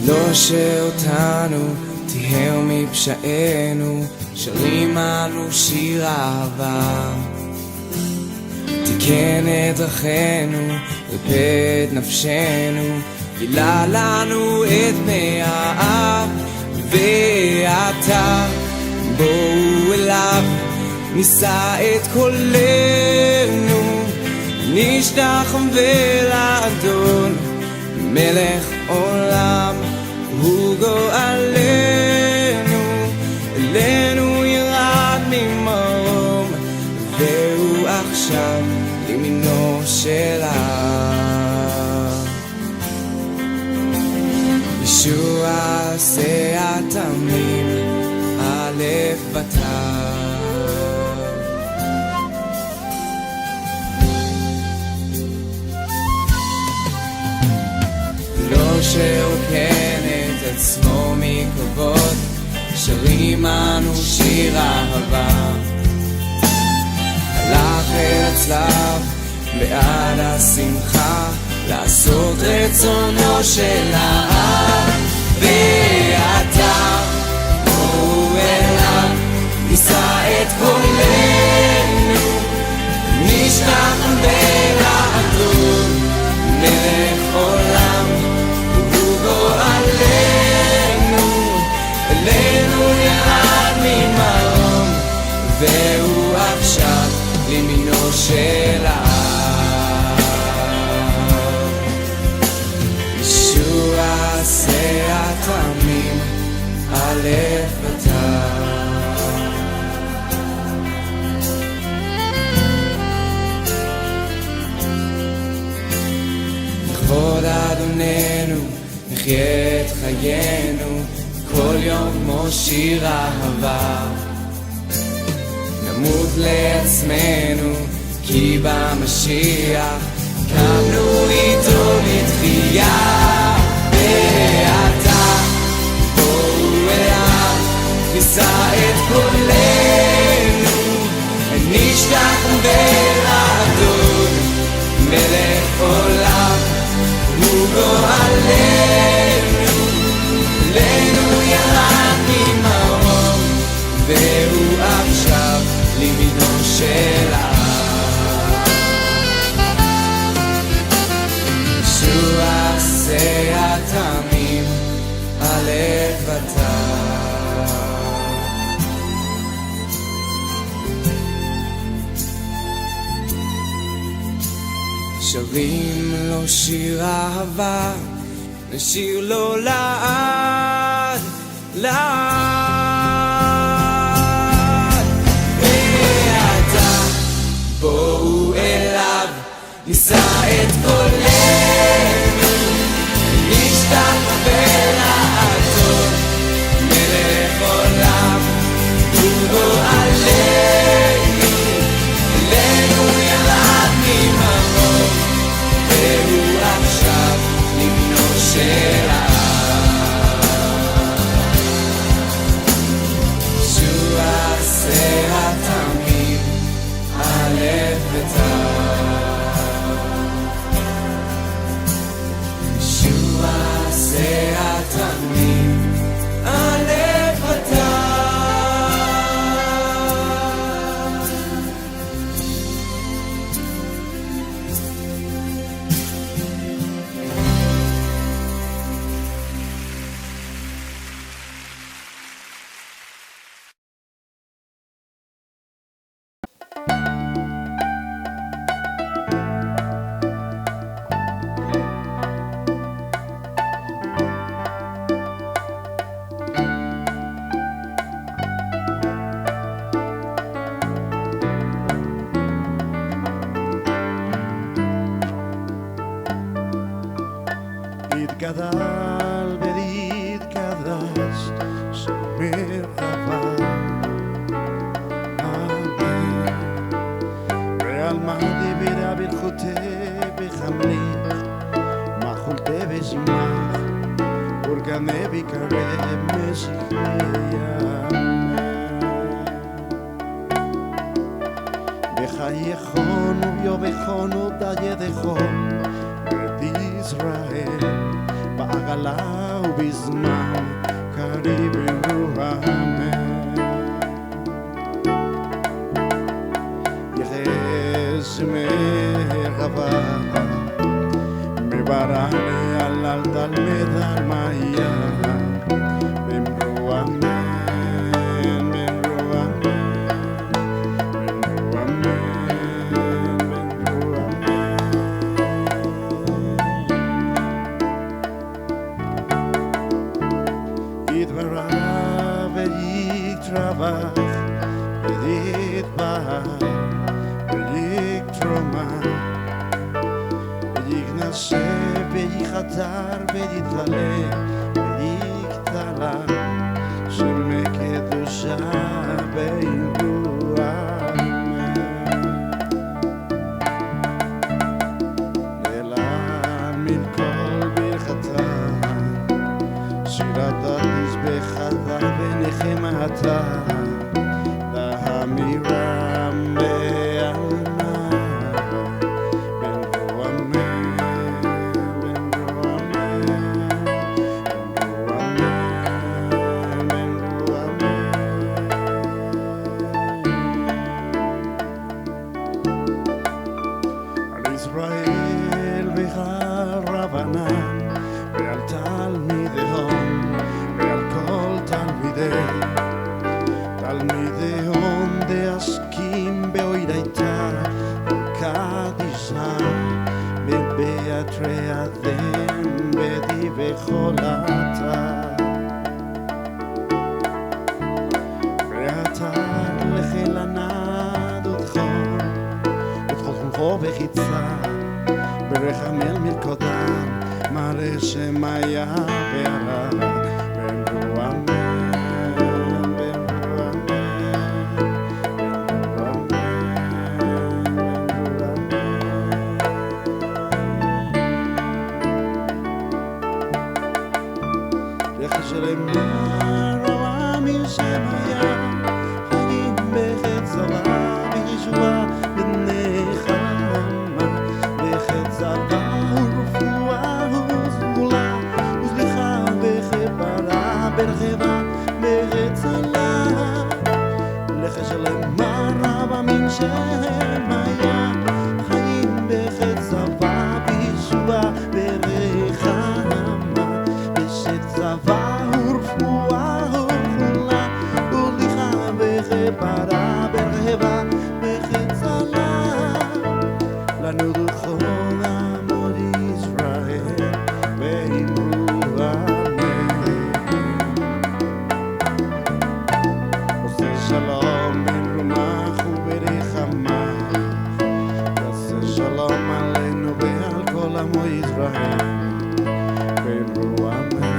לא שאותנו תיהר מפשענו, שרים אנו שיר אהבה. תיקן את דרכינו, ריפא את נפשנו, גילה לנו את פני האב. ועתה בואו אליו, נישא את קולנו, נשתחווה לאדון, מלך עולם הוא גואלנו. אלינו ירד ממרום, והוא עכשיו לימינו של האב. ישוע עשה התמים, א' בת'. לא שרוקן את עצמו מכבוד, שרים אנו שיר אהבה. הלך אל הצלב בעד השמחה, לעשות רצונו של האב. ועתה בואו אליו, נישא את קולנו, נשתחווה לאדון, מלך עולם הוא גואלנו. אלינו ירד ממרום, והוא עכשיו לימינו של האב. ישוע עשה התמים, א' בת'. לכבוד אדוננו נחיה את חיינו, כל יום כמו שיר אהבה. נמות לעצמנו כי במשיח קמנו איתו לתחייה. ועתה בואו אליו, נישא את קולנו, נשתחווה לאדון, מלך עולם הוא גואלנו. אלינו ירד ממרום, והוא עכשיו לימינו של האב. ישוע עשה התמים, א' בת'. שרים לו שיר אהבה, נשיר לו לעד, לעד. ועתה בואו אליו, נישא את קולנו, נשתחווה לאדון, מלך עולם הוא גואלנו. אלינו ירד ממרום, והוא עכשיו לימינו של האב. ישוע עשה התמים, א' בת'. ישוע עשה התמים, א' בת'. יתגדל ויתקדש שמך דבר, אמן. ועלמא דיברה ברכותי בחמליך, מחולתי בשמך, ורקנה בקרב משיחיה. בחייכון וביובכון ודיידכון בית ישראל, בעגלה בזמן קריב רוחמה יחס מרחבה מברane al altar me da maya Trabajo, pedir paz, pedir troma, pedir nacer, pedir jatar, pedir valer, pedir talar, se me quedo ya beiruame. Lela min kol birchatar, shiradatis bechada benechemata. ישראל והרבנן ועל תלמידיהם ועל כל תלמידיהם דעסקים באוידייתא קדישא בבאתרי אדם בדיבי חולתה ואתה לחילנה דודכם חולכו בחיצה ברחמל מלכותם מראה שמיה בעלה בן רועמה בן רועמה לחשלם רועם שמיה חיים בחצבה בישועה ברחבה ברצלה לחשלם מרבה מן שמיה חיים בחצבה בישועה ברחמה בשצבה ורפואה וכולה ולכה בחברה ברחבה בחצלה לנו דוכל עמוד ישראל ואמרו Shalom ben rumach uberichamach Yaseh shalom aleinu ve'al kol amo Yisrael ben ruameh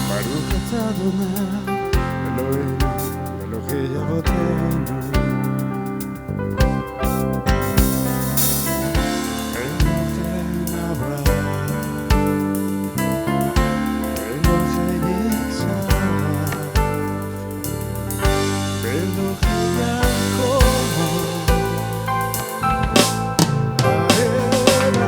ברוך אתה אדוני אלוהינו אלוהי אבותינו אלוהי אברהם אלוהי יצחק אלוהי יעקב האל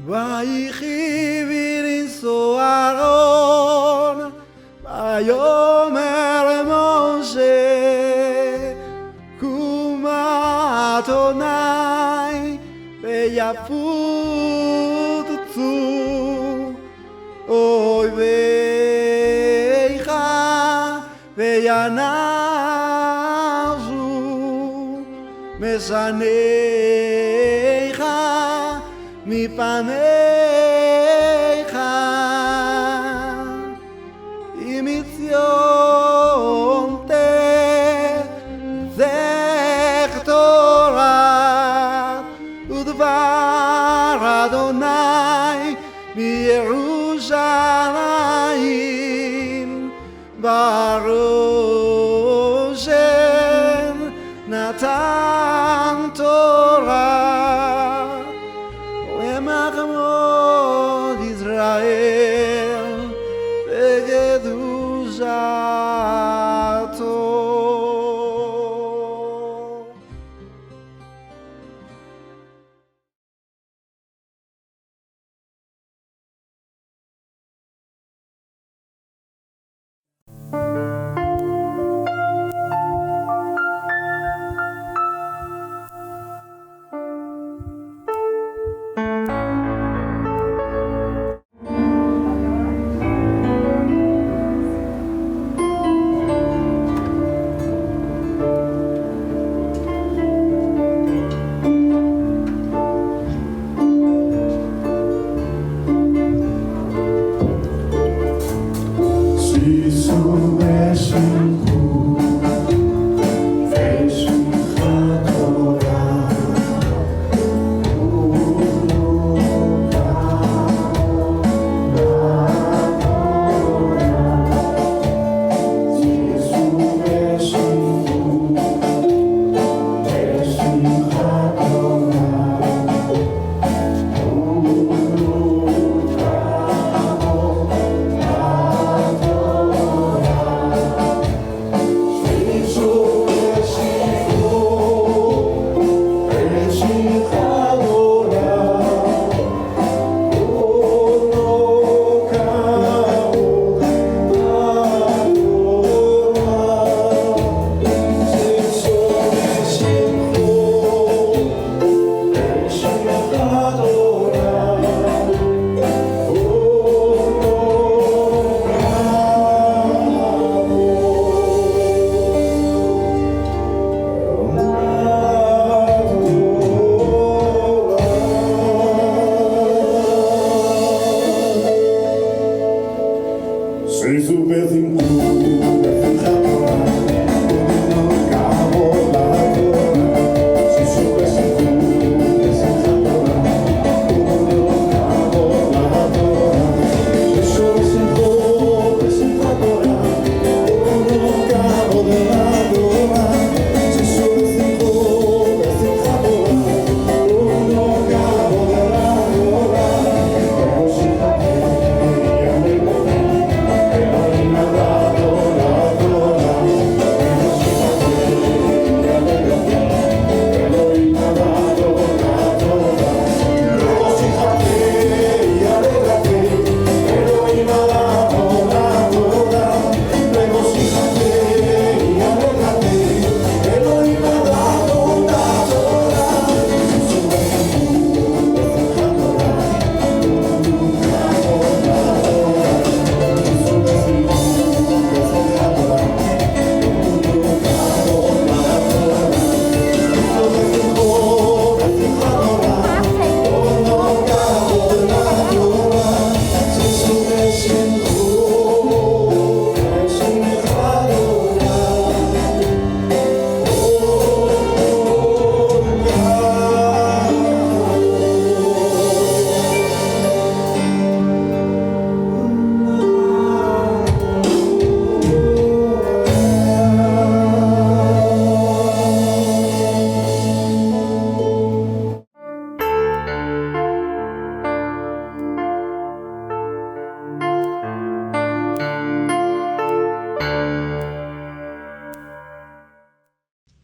ויחי בנסוע אהרון, ויאמר משה, קומה אדוני ויפוצו אויביך וינזו משנאיך מפניך, אם מציון תצא תורה ודבר אדוני מירושלים, ברוך שנתן תורה ומחמוד ישראל בקדושתו.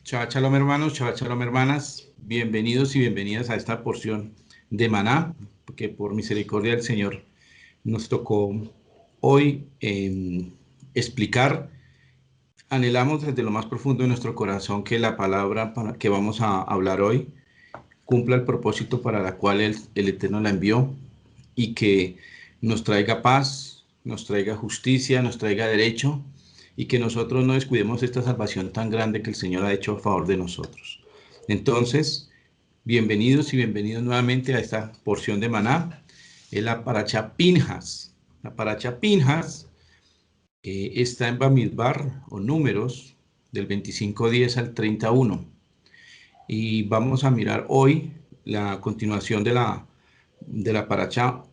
Shabbat Shalom hermanos, Shabbat Shalom hermanas, bienvenidos y bienvenidas a esta porción de Maná porque por misericordia del Señor nos tocó hoy explicar. Anhelamos desde lo más profundo de nuestro corazón que la palabra que vamos a hablar hoy cumpla el propósito para la cual el Eterno la envió y que nos traiga paz, nos traiga justicia, nos traiga derecho y que nosotros no descuidemos esta salvación tan grande que el Señor ha hecho a favor de nosotros. Entonces, bienvenidos y bienvenidos nuevamente a esta porción de Maná, es la Parashá Pinjas. La Parashá Pinjas está en Bamidbar o Números del 25:10 al 31. Y vamos a mirar hoy la continuación de la Parashá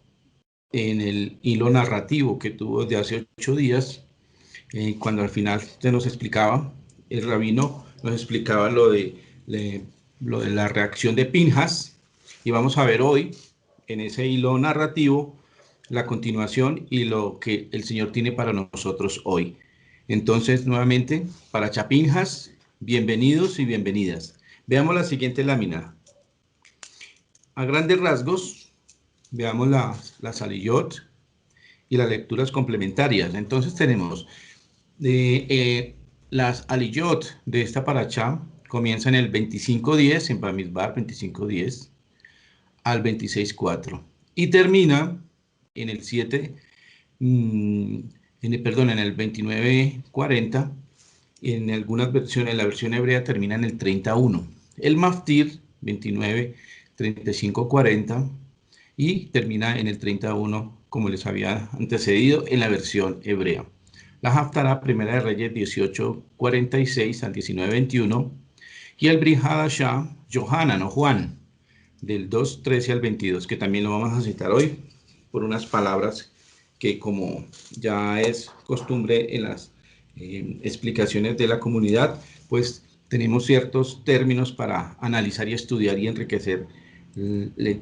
en el hilo narrativo que tuvo de hace 8 días, cuando al final se nos explicaba, el rabino nos explicaba lo de la reacción de Pinjas, y vamos a ver hoy en ese hilo narrativo la continuación y lo que el Señor tiene para nosotros hoy. Entonces, nuevamente, Parashá Pinjas, bienvenidos y bienvenidas. Veamos la siguiente lámina. A grandes rasgos, veamos las aliyot y las lecturas complementarias. Entonces tenemos las aliyot de esta parashá comienzan en el 25:10, en Bamidbar 25:10, al 26:4. Y termina en el 7, en el 29:40. En algunas versiones, la versión hebrea termina en el 31. El Maftir, 29:35-40, y termina en el 31, como les había antecedido, en la versión hebrea. La Haftará, Primera de Reyes, 18:46 al 19:21, y el Brit Hadashah, Yohanan o Juan, del 2:13 al 22, que también lo vamos a citar hoy por unas palabras que, como ya es costumbre en las explicaciones de la comunidad, pues tenemos ciertos términos para analizar y estudiar y enriquecer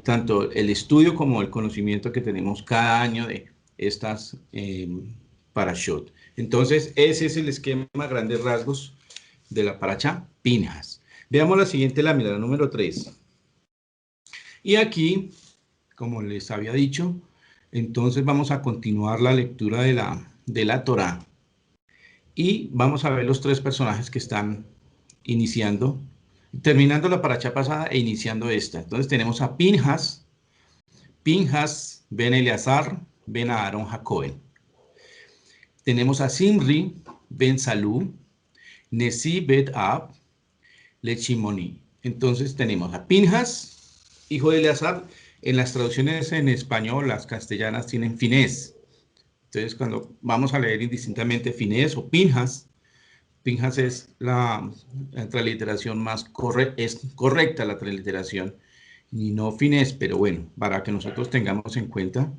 tanto el estudio como el conocimiento que tenemos cada año de estas parashot. Entonces, ese es el esquema a grandes rasgos de la parashá Pinjas. Veamos la siguiente lámina, la número 3. Y aquí, como les había dicho, entonces vamos a continuar la lectura de la Torá. Y vamos a ver los 3 personajes que están iniciando, terminando la parashá pasada e iniciando esta. Entonces tenemos a Pinjas ben Eleazar ben Aarón Jacob. Tenemos a Simri ben Salú, Nesi bet Ab, Lechimoni. Entonces tenemos a Pinjas, hijo de Eleazar. En las traducciones en español, las castellanas tienen Finés. Entonces, cuando vamos a leer indistintamente Finés o Pinjas, Pinjas es la transliteración más correcta, la transliteración, y no Finés, pero bueno, para que nosotros tengamos en cuenta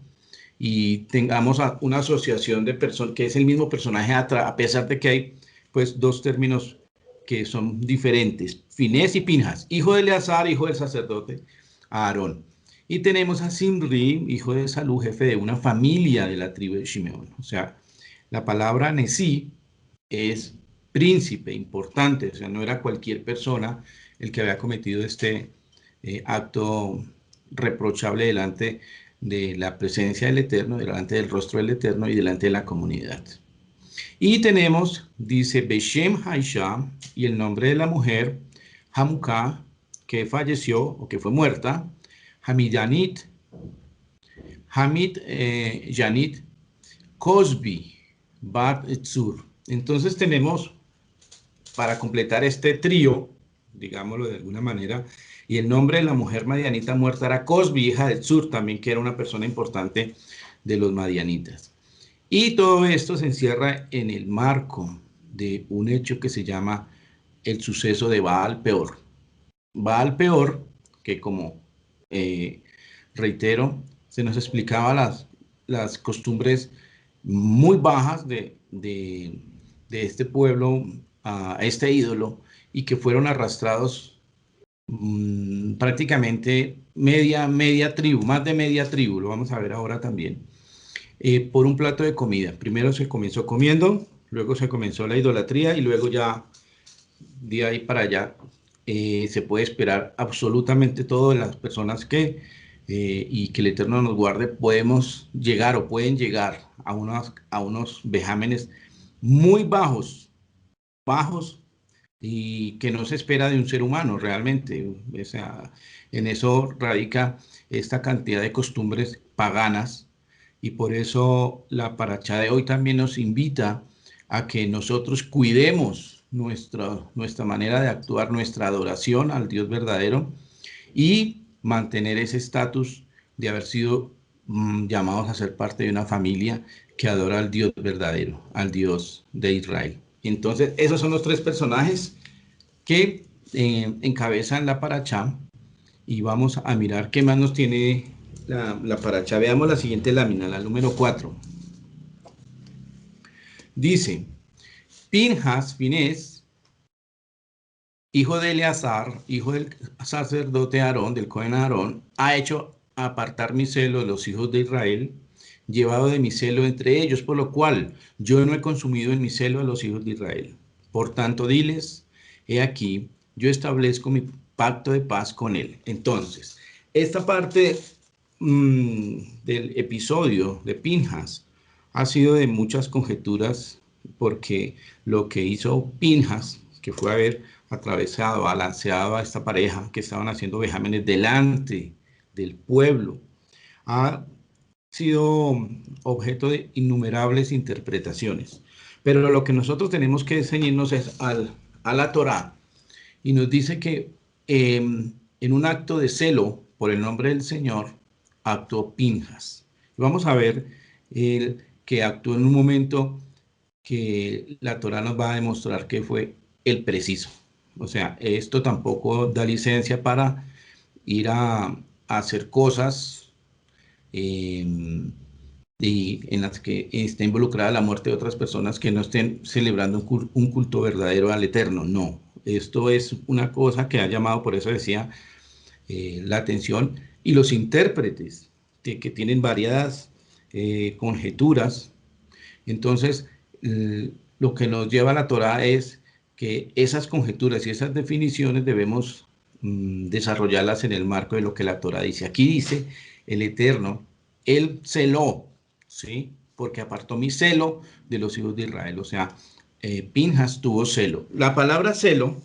y tengamos una asociación de personas, que es el mismo personaje, a pesar de que hay pues 2 términos que son diferentes, Finés y Pinjas, hijo de Eleazar, hijo del sacerdote Aarón. Y tenemos a Simri, hijo de Salú, jefe de una familia de la tribu de Shimeón. O sea, la palabra Nesí es príncipe, importante. O sea, no era cualquier persona el que había cometido este acto reprochable delante de la presencia del Eterno, delante del rostro del Eterno y delante de la comunidad. Y tenemos, dice, Beshem Haisha, y el nombre de la mujer, Hamuká, que falleció o que fue muerta, Hamid Yanit Cosby Bat Etzur. Entonces tenemos, para completar este trío, digámoslo de alguna manera, y el nombre de la mujer madianita muerta era Cosby, hija de Etzur, también, que era una persona importante de los madianitas. Y todo esto se encierra en el marco de un hecho que se llama el suceso de Baal Peor. Baal Peor, que como reitero, se nos explicaba las costumbres muy bajas de este pueblo a este ídolo, y que fueron arrastrados prácticamente media tribu, más de media tribu, lo vamos a ver ahora también, por un plato de comida. Primero se comenzó comiendo, luego se comenzó la idolatría, y luego ya de ahí para allá se puede esperar absolutamente todo de las personas que y que el Eterno nos guarde, podemos llegar o pueden llegar a unos vejámenes muy bajos, y que no se espera de un ser humano realmente. O sea, en eso radica esta cantidad de costumbres paganas, y por eso la paracha de hoy también nos invita a que nosotros cuidemos nuestra manera de actuar, nuestra adoración al Dios verdadero, y mantener ese estatus de haber sido llamados a ser parte de una familia que adora al Dios verdadero, al Dios de Israel. Entonces, esos son los tres personajes que encabezan la paracha, y vamos a mirar qué más nos tiene la paracha. Veamos la siguiente lámina, la número 4. Dice, Finés, hijo de Eleazar, hijo del sacerdote Aarón, del Cohen Aarón, ha hecho apartar mi celo de los hijos de Israel, llevado de mi celo entre ellos, por lo cual yo no he consumido en mi celo a los hijos de Israel. Por tanto, diles, he aquí, yo establezco mi pacto de paz con él. Entonces, esta parte del episodio de Pinhas ha sido de muchas conjeturas, porque lo que hizo Pinhas, que fue haber atravesado, balanceado a esta pareja que estaban haciendo vejámenes delante del pueblo, ha sido objeto de innumerables interpretaciones. Pero lo que nosotros tenemos que ceñirnos es a la Torá, y nos dice que en un acto de celo por el nombre del Señor actuó Pinhas. Vamos a ver que actuó en un momento que la Torá nos va a demostrar que fue el preciso. O sea, esto tampoco da licencia para ir a hacer cosas y en las que esté involucrada la muerte de otras personas que no estén celebrando un culto verdadero al Eterno. No, esto es una cosa que ha llamado, por eso decía, la atención, y los intérpretes que tienen variadas conjeturas. Entonces, lo que nos lleva a la Torá es que esas conjeturas y esas definiciones debemos desarrollarlas en el marco de lo que la Torá dice. Aquí dice el Eterno, él celó, ¿sí? Porque apartó mi celo de los hijos de Israel. O sea, Pinhas tuvo celo. La palabra celo,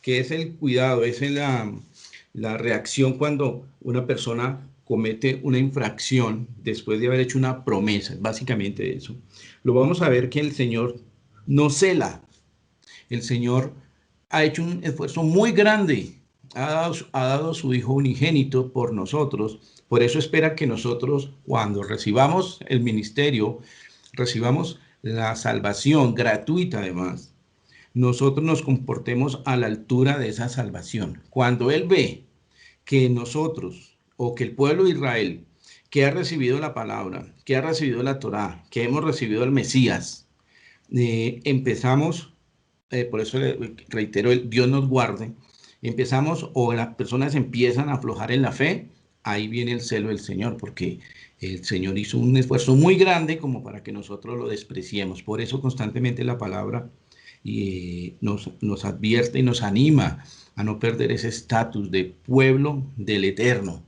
que es el cuidado, es la reacción cuando una persona comete una infracción después de haber hecho una promesa, básicamente eso. Lo vamos a ver que el Señor no cela. El Señor ha hecho un esfuerzo muy grande, ha dado su Hijo unigénito por nosotros. Por eso espera que nosotros, cuando recibamos el ministerio, recibamos la salvación gratuita además, nosotros nos comportemos a la altura de esa salvación. Cuando Él ve que nosotros, o que el pueblo de Israel, que ha recibido la palabra, que ha recibido la Torá, que hemos recibido el Mesías, empezamos, por eso reitero, el Dios nos guarde, empezamos, o las personas empiezan a aflojar en la fe, ahí viene el celo del Señor, porque el Señor hizo un esfuerzo muy grande como para que nosotros lo despreciemos. Por eso constantemente la palabra nos advierte y nos anima a no perder ese estatus de pueblo del Eterno,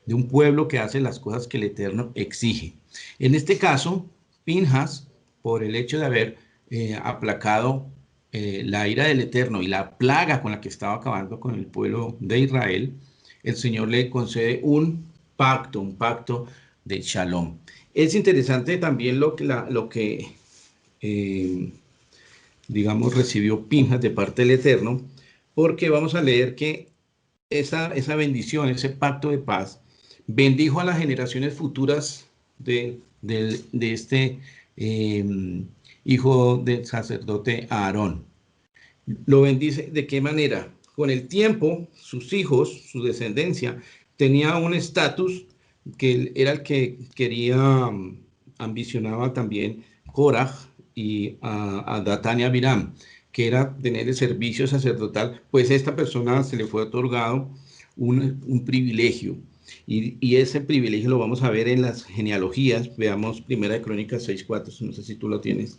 de un pueblo que hace las cosas que el Eterno exige. En este caso, Pinhas, por el hecho de haber aplacado la ira del Eterno y la plaga con la que estaba acabando con el pueblo de Israel, el Señor le concede un pacto de Shalom. Es interesante también lo que digamos, recibió Pinhas de parte del Eterno, porque vamos a leer que esa bendición, ese pacto de paz, bendijo a las generaciones futuras de este hijo del sacerdote Aarón. Lo bendice, ¿de qué manera? Con el tiempo, sus hijos, su descendencia, tenía un estatus que era el que quería, ambicionaba también Korah y a Datán y Abiram, que era tener el servicio sacerdotal. Pues a esta persona se le fue otorgado un privilegio, y ese privilegio lo vamos a ver en las genealogías. Veamos Primera de Crónicas 6:4, no sé si tú lo tienes.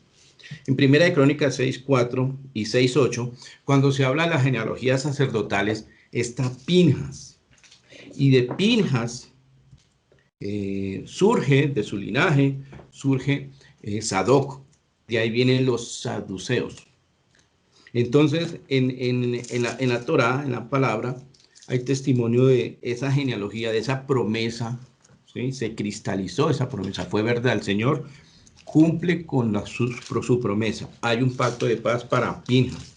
En Primera de Crónicas 6:4 y 6:8, cuando se habla de las genealogías sacerdotales, está Pinhas, y de Pinhas surge de su linaje, surge Sadoc, de ahí vienen los saduceos. Entonces, en la Torá, en la palabra, hay testimonio de esa genealogía, de esa promesa, ¿sí? Se cristalizó esa promesa, fue verdad, el Señor cumple con su promesa. Hay un pacto de paz para Pinjas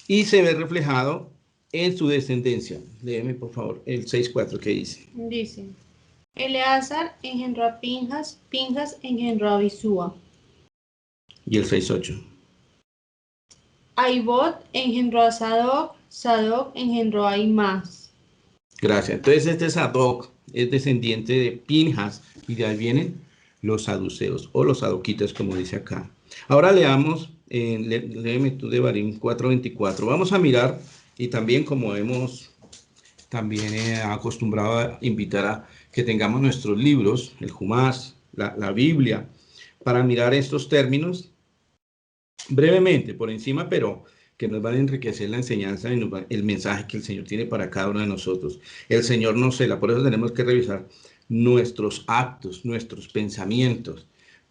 y se ve reflejado en su descendencia. Léeme, por favor, el 6.4, ¿qué dice? Dice, Eleazar engendró a Pinjas, Pinjas engendró a Abisúa. Y el 6.8. Aibot engendró a Sadoc, Sadoc engendró a Aimás. Gracias. Entonces este Sadoc es descendiente de Pinjas y de ahí vienen los saduceos o los sadoquitas, como dice acá. Ahora leamos, léeme tú de Barín 4.24. Vamos a mirar, y también como hemos también acostumbrado a invitar a que tengamos nuestros libros, el Jumás, la Biblia, para mirar estos términos brevemente, por encima, pero que nos van a enriquecer la enseñanza y el mensaje que el Señor tiene para cada uno de nosotros. El Señor nos cela, por eso tenemos que revisar nuestros actos, nuestros pensamientos,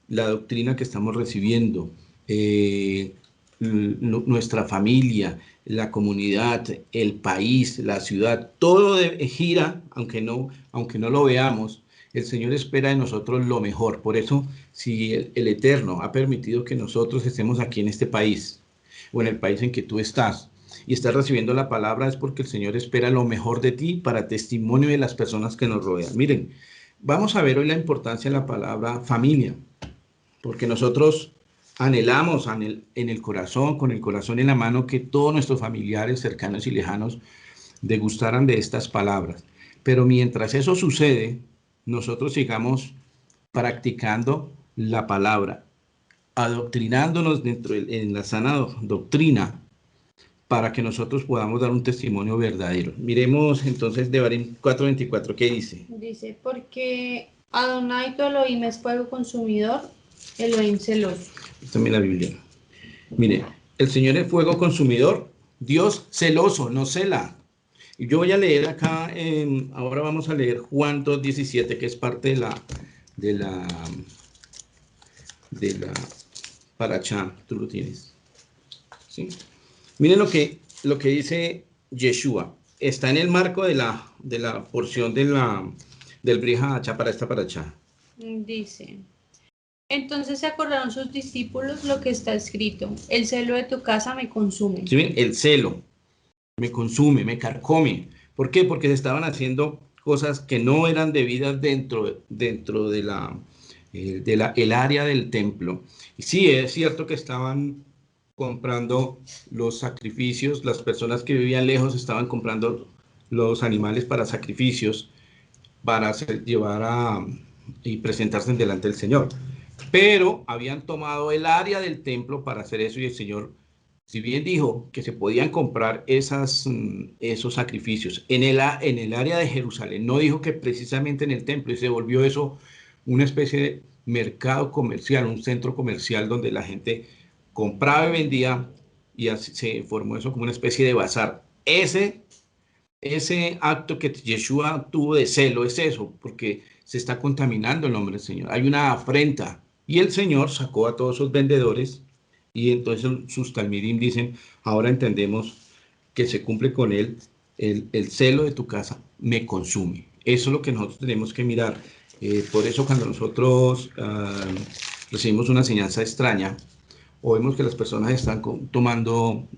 la doctrina que estamos recibiendo, nuestra familia, la comunidad, el país, la ciudad, todo gira, aunque no lo veamos. El Señor espera de nosotros lo mejor. Por eso, si el Eterno ha permitido que nosotros estemos aquí en este país, o en el país en que tú estás, y estás recibiendo la palabra, es porque el Señor espera lo mejor de ti para testimonio de las personas que nos rodean. Miren, vamos a ver hoy la importancia de la palabra familia, porque nosotros anhelamos en el corazón, con el corazón en la mano, que todos nuestros familiares cercanos y lejanos degustaran de estas palabras. Pero mientras eso sucede, nosotros sigamos practicando la palabra, adoctrinándonos en la sana doctrina, para que nosotros podamos dar un testimonio verdadero. Miremos entonces Devarim 4.24, ¿qué dice? Dice, porque Adonai tu Elohim es fuego consumidor, Elohim celoso. También la Biblia. Mire, el Señor es fuego consumidor, Dios celoso, no cela. Y yo voy a leer acá, ahora vamos a leer Juan 2.17, que es parte de la Parashá, tú lo tienes. ¿Sí? Miren lo que dice Yeshua. Está en el marco de la porción del Brit Hadashah para esta Parashá. Dice, entonces se acordaron sus discípulos lo que está escrito, el celo de tu casa me consume. ¿Sí ven? El celo me consume, me carcome. ¿Por qué? Porque se estaban haciendo cosas que no eran debidas dentro de el área del templo. Y sí, es cierto que estaban comprando los sacrificios, las personas que vivían lejos estaban comprando los animales para sacrificios, para llevar y presentarse delante del Señor. Pero habían tomado el área del templo para hacer eso, y el Señor, si bien dijo que se podían comprar esos sacrificios en el área de Jerusalén, no dijo que precisamente en el templo, y se volvió eso una especie de mercado comercial, un centro comercial donde la gente compraba y vendía, y así se formó eso como una especie de bazar. Ese acto que Yeshua tuvo de celo es eso, porque se está contaminando el nombre del Señor. Hay una afrenta, y el Señor sacó a todos esos vendedores, y entonces sus talmidim dicen, ahora entendemos que se cumple con él, el celo de tu casa me consume. Eso es lo que nosotros tenemos que mirar. Por eso cuando nosotros recibimos una enseñanza extraña, o vemos que las personas están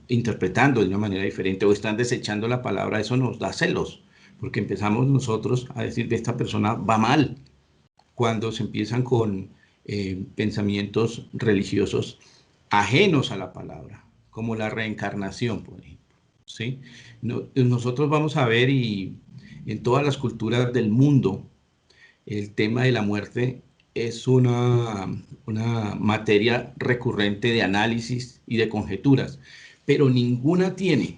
interpretando de una manera diferente, o están desechando la palabra, eso nos da celos, porque empezamos nosotros a decir que esta persona va mal, cuando se empiezan con pensamientos religiosos ajenos a la palabra, como la reencarnación, por ejemplo. ¿Sí? Nosotros vamos a ver, y en todas las culturas del mundo, el tema de la muerte es una materia recurrente de análisis y de conjeturas, pero ninguna tiene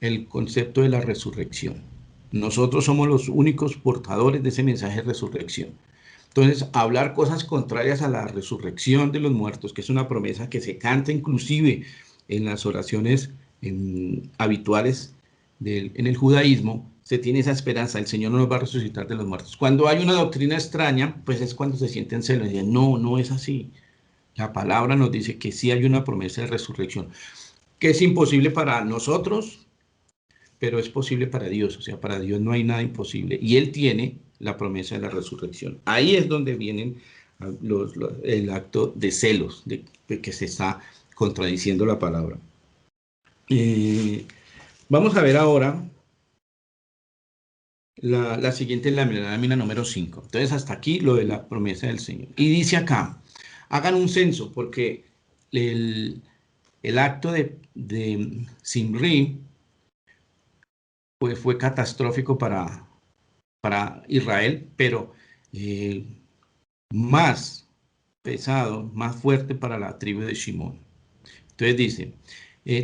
el concepto de la resurrección. Nosotros somos los únicos portadores de ese mensaje de resurrección. Entonces, hablar cosas contrarias a la resurrección de los muertos, que es una promesa que se canta inclusive en las oraciones habituales en el judaísmo, se tiene esa esperanza, el Señor no nos va a resucitar de los muertos. Cuando hay una doctrina extraña, pues es cuando se sienten celos, y dicen, no, no es así. La palabra nos dice que sí hay una promesa de resurrección, que es imposible para nosotros, pero es posible para Dios. O sea, para Dios no hay nada imposible. Y Él tiene la promesa de la resurrección. Ahí es donde vienen el acto de celos, de que se está contradiciendo la palabra. Vamos a ver ahora la siguiente lámina número 5. Entonces, hasta aquí lo de la promesa del Señor. Y dice acá, hagan un censo, porque el acto de Zimri pues, fue catastrófico para Israel, pero más pesado, más fuerte para la tribu de Shimón. Entonces dice,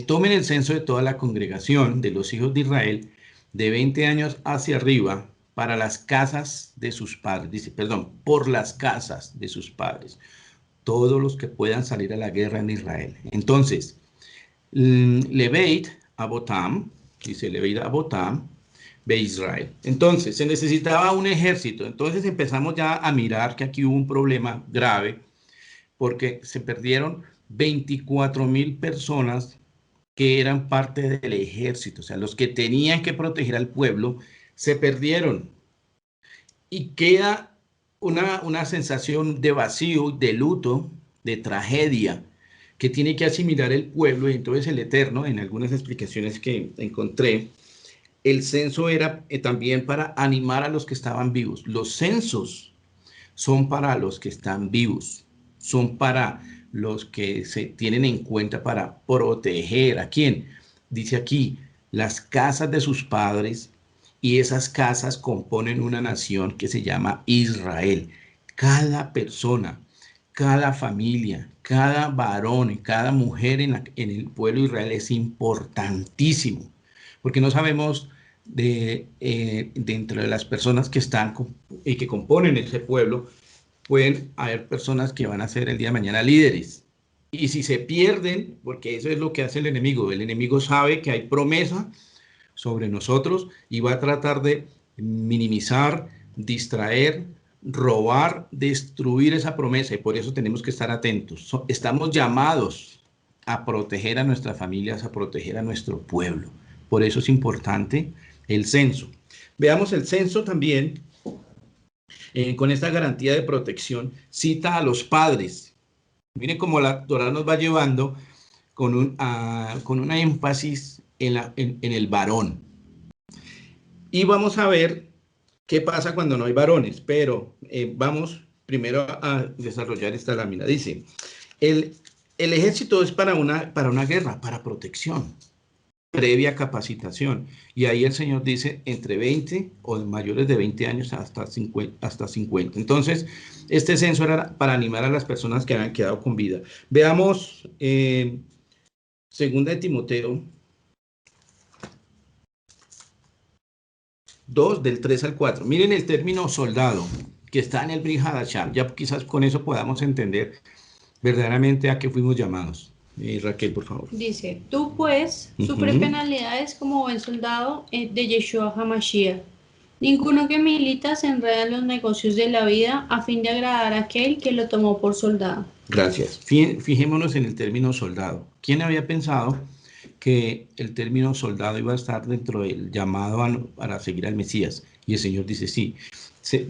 tomen el censo de toda la congregación de los hijos de Israel de 20 años hacia arriba para las casas de sus padres. Dice, perdón, por las casas de sus padres. Todos los que puedan salir a la guerra en Israel. Entonces, Leveit Abotam, dice Leveit Abotam, de Israel. Entonces, se necesitaba un ejército. Entonces empezamos ya a mirar que aquí hubo un problema grave, porque se perdieron 24,000 personas que eran parte del ejército, o sea, los que tenían que proteger al pueblo, se perdieron. Y queda una sensación de vacío, de luto, de tragedia, que tiene que asimilar el pueblo. Y entonces el Eterno, en algunas explicaciones que encontré, el censo era también para animar a los que estaban vivos. Los censos son para los que están vivos, son para los que se tienen en cuenta para proteger. ¿A quién? Dice aquí, las casas de sus padres, y esas casas componen una nación que se llama Israel. Cada persona, cada familia, cada varón y cada mujer en el pueblo de Israel es importantísimo, porque no sabemos dentro de las personas que están y que componen ese pueblo, pueden haber personas que van a ser el día de mañana líderes. Y si se pierden, porque eso es lo que hace el enemigo sabe que hay promesa sobre nosotros y va a tratar de minimizar, distraer, robar, destruir esa promesa, y por eso tenemos que estar atentos. Estamos llamados a proteger a nuestras familias, a proteger a nuestro pueblo. Por eso es importante el censo. Veamos el censo también. Con esta garantía de protección, cita a los padres. Miren cómo la Torá nos va llevando con una énfasis en el varón. Y vamos a ver qué pasa cuando no hay varones, pero vamos primero a desarrollar esta lámina. Dice, el ejército es para una guerra, para protección, previa capacitación. Y ahí el Señor dice entre 20 o mayores de 20 años hasta 50. Entonces, este censo era para animar a las personas que habían quedado con vida. Veamos segunda de Timoteo 2, del 3 al 4. Miren el término soldado que está en el Brit Hadashah. Ya quizás con eso podamos entender verdaderamente a qué fuimos llamados. Raquel, por favor. Dice, tú pues, sufre penalidades como buen soldado de Yeshua HaMashiach. Ninguno que milita se enreda en los negocios de la vida a fin de agradar a aquel que lo tomó por soldado. Gracias. Fijémonos en el término soldado. ¿Quién había pensado que el término soldado iba a estar dentro del llamado para seguir al Mesías? Y el Señor dice, sí,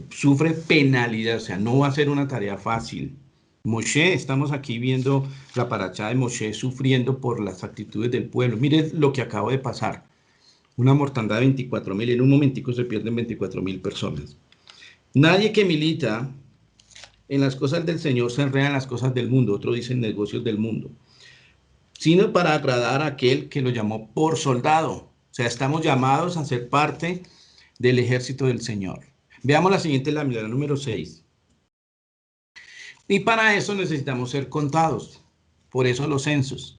sufre penalidad, o sea, no va a ser una tarea fácil. Moshe, estamos aquí viendo la parachá de Moshe sufriendo por las actitudes del pueblo. Miren lo que acaba de pasar. Una mortandad de 24,000, en un momentico se pierden 24,000 personas. Nadie que milita en las cosas del Señor se enreda en las cosas del mundo, otros dicen negocios del mundo, sino para agradar a aquel que lo llamó por soldado. O sea, estamos llamados a ser parte del ejército del Señor. Veamos la siguiente lámina, la número 6. Y para eso necesitamos ser contados, por eso los censos.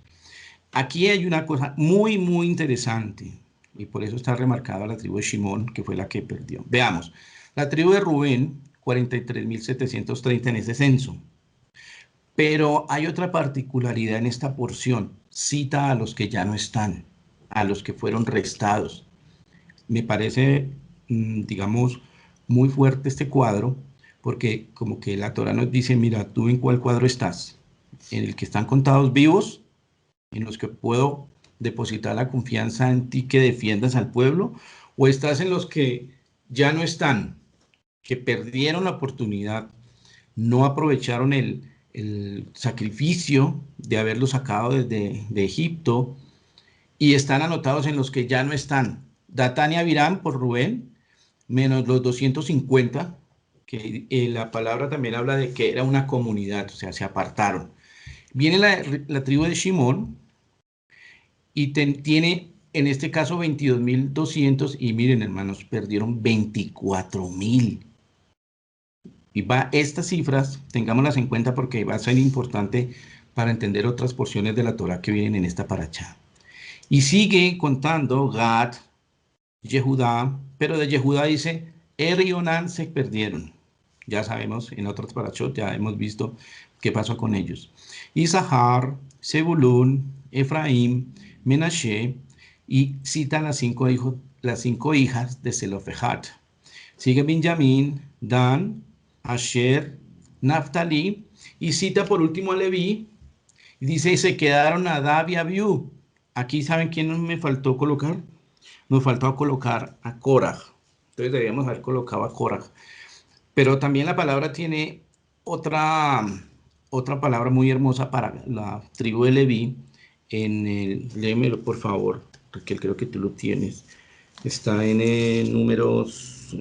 Aquí hay una cosa muy, muy interesante, y por eso está remarcada la tribu de Shimón, que fue la que perdió. Veamos, la tribu de Rubén, 43,730 en ese censo. Pero hay otra particularidad en esta porción, cita a los que ya no están, a los que fueron restados. me parece, digamos, muy fuerte este cuadro, porque como que la Torá nos dice, mira, ¿tú en cuál cuadro estás? ¿En el que están contados vivos? ¿En los que puedo depositar la confianza en ti que defiendas al pueblo? ¿O estás en los que ya no están, que perdieron la oportunidad, no aprovecharon el sacrificio de haberlo sacado de Egipto y están anotados en los que ya no están? Datán y Abiram por Rubén, menos los 250, que la palabra también habla de que era una comunidad, o sea, se apartaron. Viene la tribu de Shimón y tiene en este caso 22.200 y miren hermanos, perdieron 24.000. Y estas cifras, tengámoslas en cuenta porque va a ser importante para entender otras porciones de la Torá que vienen en esta paracha. Y sigue contando Gad, Yehudá, pero de Yehudá dice, Er y Onán se perdieron. Ya sabemos, en otros parachot ya hemos visto qué pasó con ellos. Isahar, Zebulún, Efraín, Menashe, y citan las cinco hijas de Zelofehad. Sigue Benjamín, Dan, Asher, Naftali, y cita por último a Leví, y dice, y se quedaron Nadab y Abiú. Aquí, ¿saben quién me faltó colocar? Nos faltó colocar a Korah. Entonces deberíamos haber colocado a Korah. Pero también la palabra tiene otra palabra muy hermosa para la tribu de Leví. Léemelo por favor, porque creo que tú lo tienes. Está en números,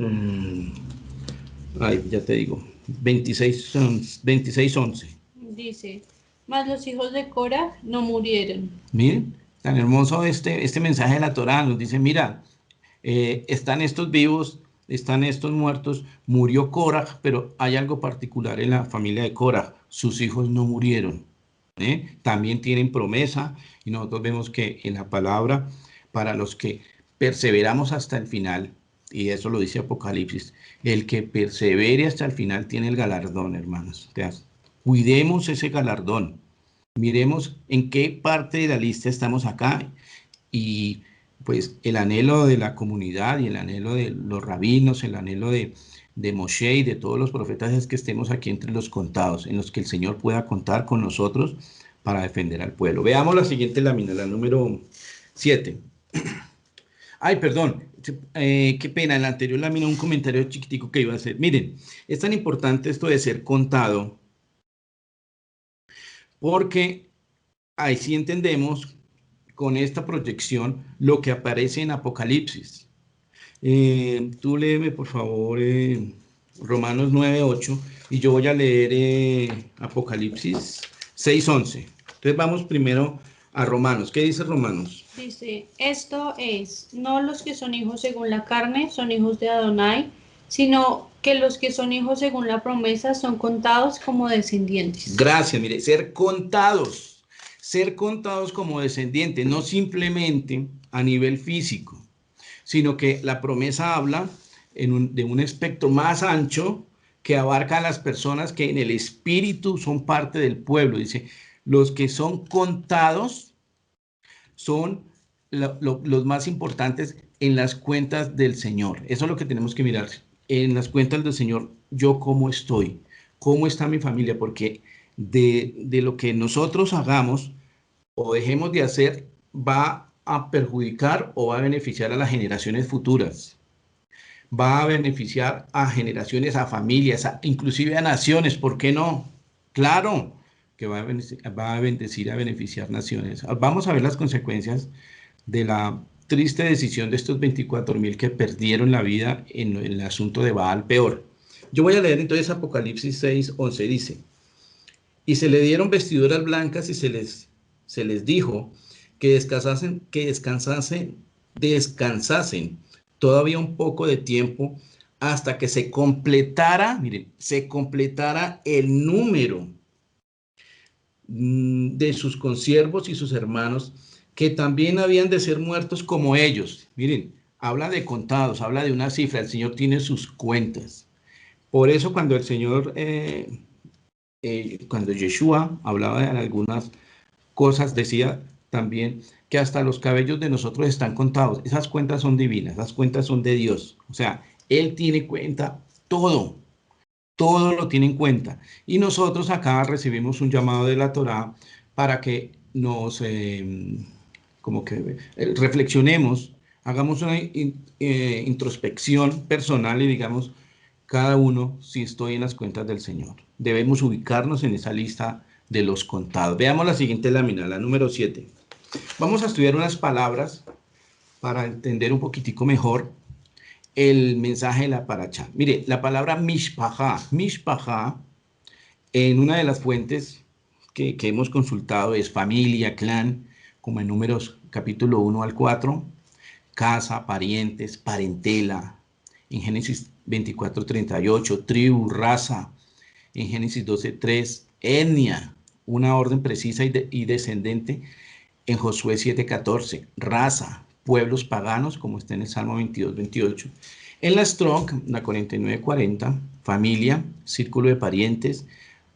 ya te digo, 26:11. Dice, mas los hijos de Cora no murieron. Miren, tan hermoso este mensaje de la Torá. Nos dice, mira, están estos vivos, están estos muertos, murió Korah, pero hay algo particular en la familia de Korah, sus hijos no murieron, también tienen promesa, y nosotros vemos que en la palabra, para los que perseveramos hasta el final, y eso lo dice Apocalipsis, el que persevere hasta el final tiene el galardón, hermanos. O sea, cuidemos ese galardón, miremos en qué parte de la lista estamos acá, y pues el anhelo de la comunidad y el anhelo de los rabinos, el anhelo de Moshe y de todos los profetas es que estemos aquí entre los contados, en los que el Señor pueda contar con nosotros para defender al pueblo. Veamos la siguiente lámina, la número 7. Ay, perdón, qué pena, en la anterior lámina un comentario chiquitico que iba a hacer. Miren, es tan importante esto de ser contado, porque ahí sí entendemos con esta proyección lo que aparece en Apocalipsis. Tú léeme por favor Romanos 9:8 y yo voy a leer Apocalipsis 6:11. Entonces vamos primero a Romanos. ¿Qué dice Romanos? Dice, esto es, no los que son hijos según la carne son hijos de Adonai, sino que los que son hijos según la promesa son contados como descendientes. Gracias, mire, ser contados como descendientes, no simplemente a nivel físico, sino que la promesa habla de un espectro más ancho que abarca a las personas que en el espíritu son parte del pueblo. Dice, los que son contados son los más importantes en las cuentas del Señor. Eso es lo que tenemos que mirar. En las cuentas del Señor, yo cómo estoy, cómo está mi familia, porque de lo que nosotros hagamos o dejemos de hacer va a perjudicar o va a beneficiar a las generaciones futuras. Va a beneficiar a generaciones, a familias, inclusive a naciones, ¿por qué no? Claro que va a bendecir, a beneficiar naciones. Vamos a ver las consecuencias de la triste decisión de estos 24.000 que perdieron la vida en el asunto de Baal Peor. Yo voy a leer entonces Apocalipsis 6:11, dice, y se le dieron vestiduras blancas y se les dijo que descansasen todavía un poco de tiempo hasta que se completara, miren, se completara el número de sus consiervos y sus hermanos, que también habían de ser muertos como ellos. Miren, habla de contados, habla de una cifra, el Señor tiene sus cuentas. Por eso cuando el Señor, cuando Yeshua hablaba de algunas cosas, decía, también que hasta los cabellos de nosotros están contados. Esas cuentas son divinas, esas cuentas son de Dios. O sea, Él tiene cuenta todo, todo lo tiene en cuenta. Y nosotros acá recibimos un llamado de la Torá para que nos reflexionemos, hagamos una introspección personal y digamos, cada uno si estoy en las cuentas del Señor. Debemos ubicarnos en esa lista de los contados. Veamos la siguiente lámina, la número 7. Vamos a estudiar unas palabras para entender un poquitico mejor el mensaje de la paracha. Mire, la palabra mishpaha, en una de las fuentes que hemos consultado es familia, clan, como en Números capítulo 1 al 4, casa, parientes, parentela, en Génesis 24:38, tribu, raza, en Génesis 12:3, etnia, una orden precisa y descendente, en Josué 7:14, raza, pueblos paganos, como está en el Salmo 22:28. En la Strong, la 49:40, familia, círculo de parientes,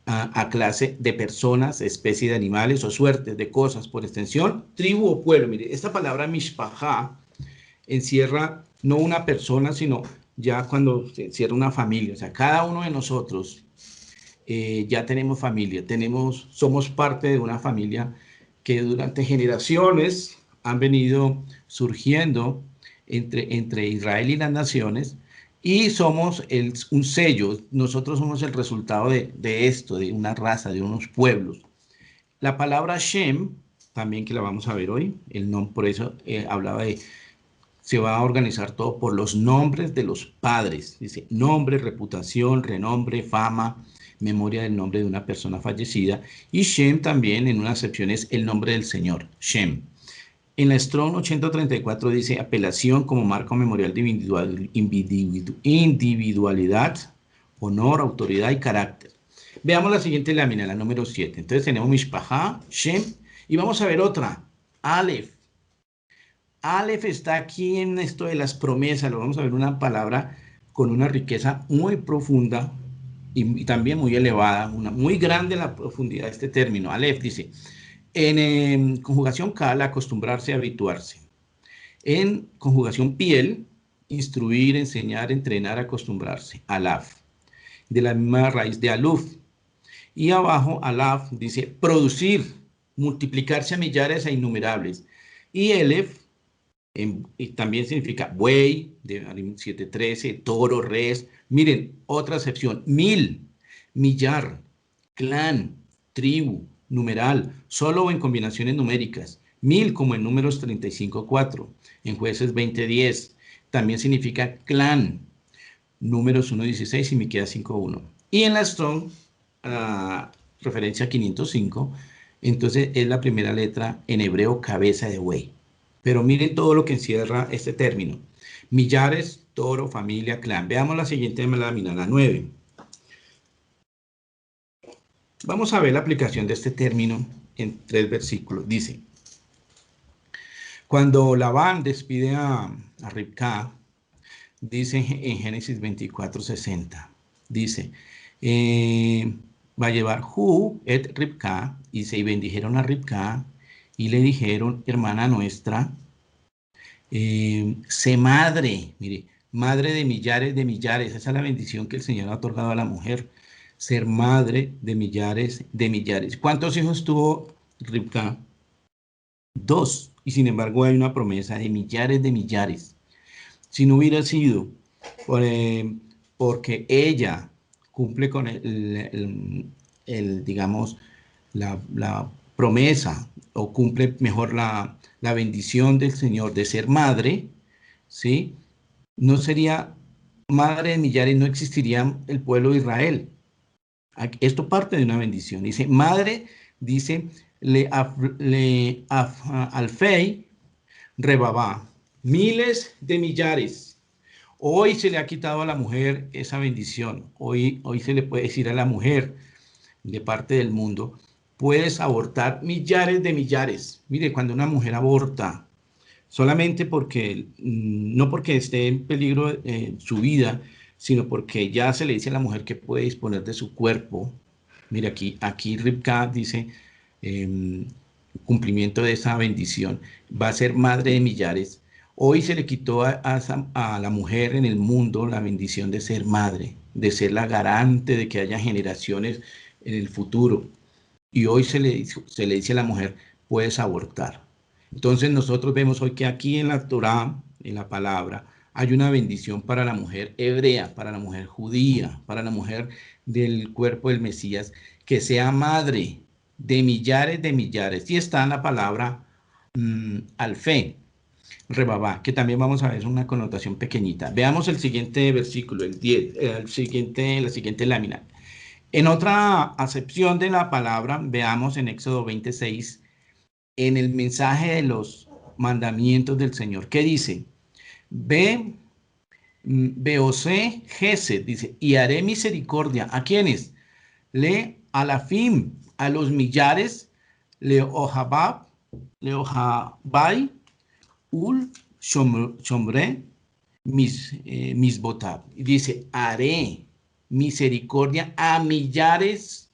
a clase de personas, especie de animales o suertes de cosas, por extensión, tribu o pueblo. Mire, esta palabra mishpaha encierra no una persona, sino ya cuando se encierra una familia. O sea, cada uno de nosotros ya tenemos familia, somos parte de una familia que durante generaciones han venido surgiendo entre Israel y las naciones, y somos un sello. Nosotros somos el resultado de esto, de una raza, de unos pueblos. La palabra Shem, también que la vamos a ver hoy, el nombre, por eso hablaba de, se va a organizar todo por los nombres de los padres. Dice, nombre, reputación, renombre, fama, memoria del nombre de una persona fallecida. Y Shem también, en una acepción, es el nombre del Señor, Shem. En la Strong 834 dice apelación como marca memorial de individualidad, honor, autoridad y carácter. Veamos la siguiente lámina, la número 7. Entonces tenemos Mishpaha, Shem, y vamos a ver otra, Aleph. Aleph está aquí en esto de las promesas. Lo vamos a ver, una palabra con una riqueza muy profunda y también muy elevada, muy grande la profundidad de este término. Aleph dice, en conjugación kal, acostumbrarse, habituarse. En conjugación piel, instruir, enseñar, entrenar, acostumbrarse. Alaf, de la misma raíz de aluf. Y abajo, alaf, dice producir, multiplicarse a millares e innumerables. Y elef, y también significa buey, de 7:13, toro, res. Miren, otra acepción, mil, millar, clan, tribu, numeral, solo o en combinaciones numéricas. Mil, como en Números 35:4, en Jueces 20:10. También significa clan, Números 1:16 y Miqueas 5:1. Y en la Strong, referencia a 505, entonces es la primera letra en hebreo, cabeza de buey. Pero miren todo lo que encierra este término. Millares, toro, familia, clan. Veamos la siguiente lámina, la 9. Vamos a ver la aplicación de este término en 3 versículos. Dice, cuando Labán despide a Ribcá, dice en Génesis 24:60, dice, va a llevar Hu et Ribcá, y se bendijeron a Ribcá, y le dijeron, hermana nuestra, sé madre, mire, madre de millares, esa es la bendición que el Señor ha otorgado a la mujer, ser madre de millares. ¿Cuántos hijos tuvo Ribcá? 2, y sin embargo hay una promesa de millares. Si no hubiera sido porque ella cumple con digamos, la promesa, o cumple mejor la bendición del Señor de ser madre, ¿sí? No sería madre de millares, no existiría el pueblo de Israel. Esto parte de una bendición. Dice, madre, dice, alfei rebabá, miles de millares. Hoy se le ha quitado a la mujer esa bendición. Hoy se le puede decir a la mujer de parte del mundo, puedes abortar millares de millares. Mire, cuando una mujer aborta, solamente porque, no porque esté en peligro su vida, sino porque ya se le dice a la mujer que puede disponer de su cuerpo. Mire, aquí Ribcá dice, cumplimiento de esa bendición. Va a ser madre de millares. Hoy se le quitó a la mujer en el mundo la bendición de ser madre, de ser la garante de que haya generaciones en el futuro. Y hoy se le dice a la mujer, puedes abortar. Entonces nosotros vemos hoy que aquí en la Torá, en la palabra, hay una bendición para la mujer hebrea, para la mujer judía, para la mujer del cuerpo del Mesías, que sea madre de millares. Y está en la palabra alfe, rebabá, que también vamos a ver una connotación pequeñita. Veamos el siguiente versículo, el 10, la siguiente lámina. En otra acepción de la palabra, veamos en Éxodo 26, en el mensaje de los mandamientos del Señor. ¿Qué dice? Beosé Gesed, dice, y haré misericordia. ¿A quiénes? Le alafim, a los millares, le ojabai, ul shomre, misbotab. Y dice, haré misericordia a millares,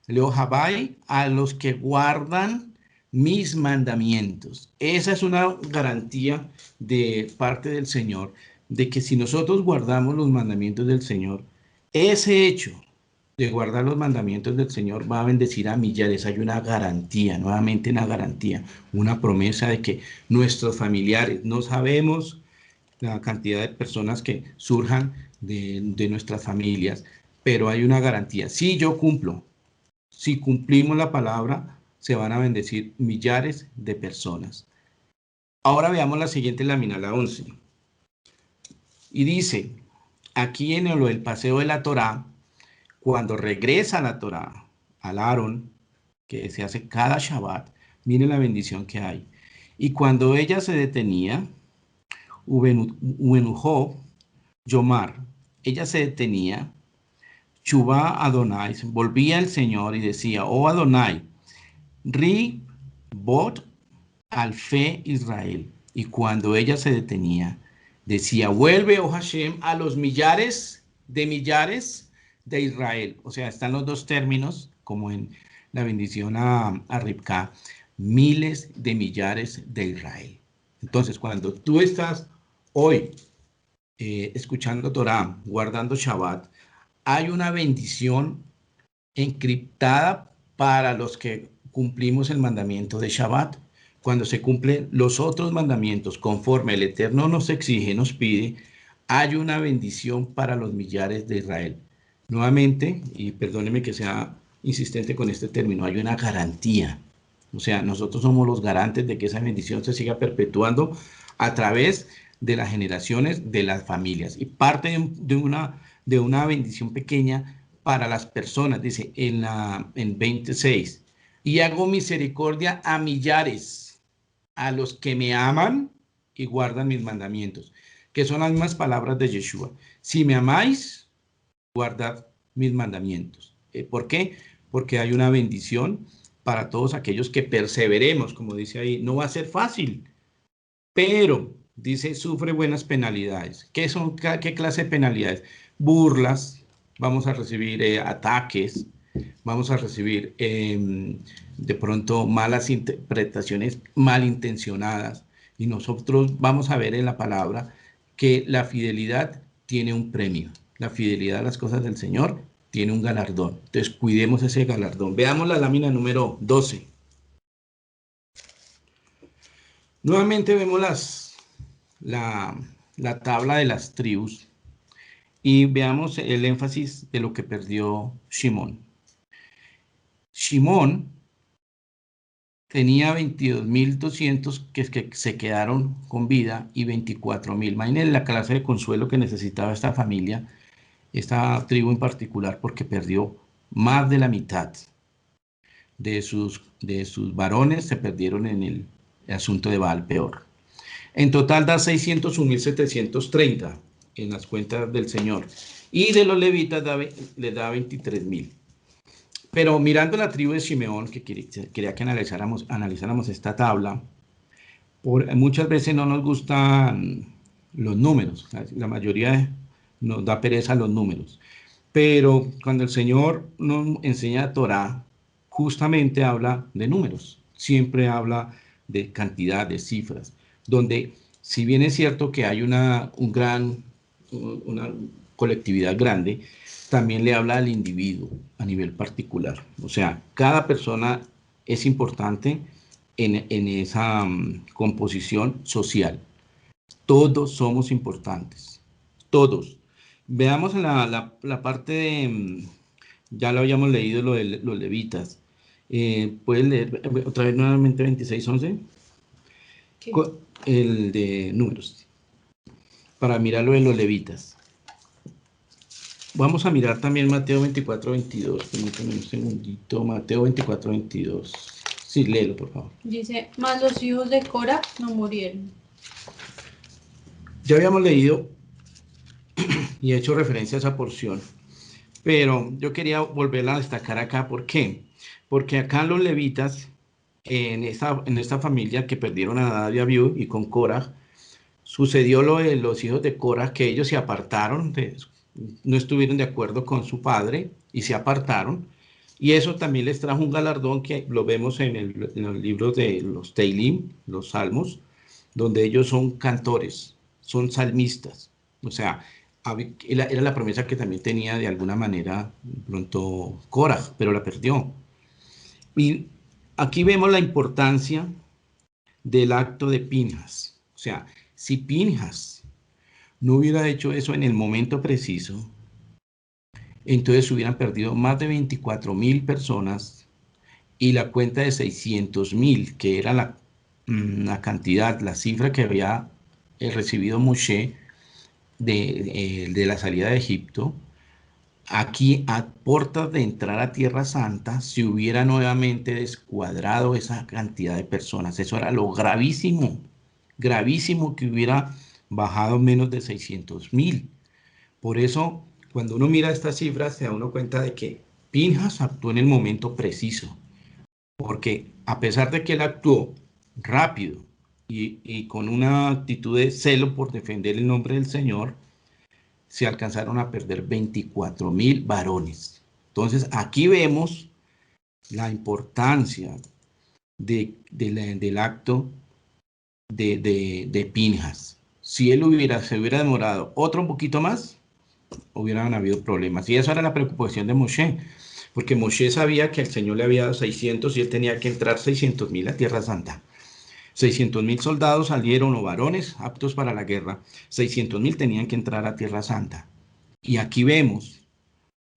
le ojabai, a los que guardan mis mandamientos. Esa es una garantía de parte del Señor, de que si nosotros guardamos los mandamientos del Señor, ese hecho de guardar los mandamientos del Señor va a bendecir a millares. Hay una garantía, nuevamente una garantía, una promesa de que nuestros familiares, no sabemos la cantidad de personas que surjan de nuestras familias, pero hay una garantía. Si yo cumplo, si cumplimos la palabra, se van a bendecir millares de personas. Ahora veamos la siguiente lámina, la 11. Y dice, aquí en el paseo de la Torá, cuando regresa la Torá al Aarón, que se hace cada Shabbat, miren la bendición que hay. Y cuando ella se detenía, Ubenujó, Yomar, ella se detenía, Chubá Adonai, volvía el Señor y decía, oh Adonai, Ri Bot Alfe Israel. Y cuando ella se detenía, decía, vuelve, oh Hashem, a los millares de Israel. O sea, están los dos términos, como en la bendición a Ribka, miles de millares de Israel. Entonces, cuando tú estás hoy escuchando Torah, guardando Shabbat, hay una bendición encriptada para los que cumplimos el mandamiento de Shabbat. Cuando se cumplen los otros mandamientos conforme el Eterno nos exige, nos pide, hay una bendición para los millares de Israel. Nuevamente, y perdóneme que sea insistente con este término, hay una garantía. O sea, nosotros somos los garantes de que esa bendición se siga perpetuando a través de las generaciones, de las familias. Y parte de una bendición pequeña para las personas, dice en 26, y hago misericordia a millares, a los que me aman y guardan mis mandamientos, que son las mismas palabras de Yeshua. Si me amáis, guardad mis mandamientos. ¿Por qué? Porque hay una bendición para todos aquellos que perseveremos, como dice ahí. No va a ser fácil, pero dice, sufre buenas penalidades. ¿Qué clase de penalidades? Burlas, vamos a recibir ataques, vamos a recibir de pronto malas interpretaciones malintencionadas, y nosotros vamos a ver en la palabra que la fidelidad tiene un premio. La fidelidad a las cosas del Señor tiene un galardón. Entonces, cuidemos ese galardón. Veamos la lámina número 12. Nuevamente vemos la tabla de las tribus y veamos el énfasis de lo que perdió Shimón. Shimón tenía 22.200 que se quedaron con vida y 24.000. Imagínense la clase de consuelo que necesitaba esta familia, esta tribu en particular, porque perdió más de la mitad de sus varones, se perdieron en el asunto de Baal Peor. En total da 601.730 en las cuentas del Señor, y de los levitas le da 23.000. Pero mirando la tribu de Simeón, que quería que analizáramos esta tabla, muchas veces no nos gustan los números, la mayoría nos da pereza los números, pero cuando el Señor nos enseña Torah, justamente habla de números. siempre habla de cantidad, de cifras, donde si bien es cierto que hay una colectividad grande, también le habla al individuo a nivel particular. O sea, cada persona es importante en esa composición social. Todos somos importantes, todos. Veamos la parte de, ya lo habíamos leído, lo de los levitas. ¿Puedes leer otra vez nuevamente 26:11? ¿Qué? El de números, para mirar lo de los levitas. Vamos a mirar también Mateo 24:22. Permítame un segundito. Mateo 24:22. Sí, léelo, por favor. Dice, mas los hijos de Cora no murieron. Ya habíamos leído y hecho referencia a esa porción, pero yo quería volverla a destacar acá. ¿Por qué? Porque acá los levitas, en esta familia que perdieron a Nadab y Abiú y con Cora, sucedió lo de los hijos de Cora, que ellos se apartaron, no estuvieron de acuerdo con su padre y se apartaron. Y eso también les trajo un galardón que lo vemos en los libros de los Teilim, los Salmos, donde ellos son cantores, son salmistas. O sea, era la promesa que también tenía de alguna manera pronto Cora, pero la perdió. Y aquí vemos la importancia del acto de Pinhas. O sea, si Pinhas no hubiera hecho eso en el momento preciso, entonces hubieran perdido más de 24,000 personas y la cuenta de 600,000, que era la cantidad, la cifra que había recibido Moshe de la salida de Egipto, aquí a puertas de entrar a Tierra Santa se hubiera nuevamente descuadrado esa cantidad de personas. Eso era lo gravísimo, gravísimo, que hubiera bajado menos de 600,000. Por eso, cuando uno mira estas cifras, se da uno cuenta de que Pinhas actuó en el momento preciso, porque a pesar de que él actuó rápido y con una actitud de celo por defender el nombre del Señor, se alcanzaron a perder 24,000 varones. Entonces, aquí vemos la importancia del acto de Pinhas. Si él se hubiera demorado otro un poquito más, hubieran habido problemas. Y esa era la preocupación de Moshe, porque Moshe sabía que el Señor le había dado 600 y él tenía que entrar 600,000 a Tierra Santa. 600,000 soldados salieron, o varones aptos para la guerra. 600,000 tenían que entrar a Tierra Santa. Y aquí vemos,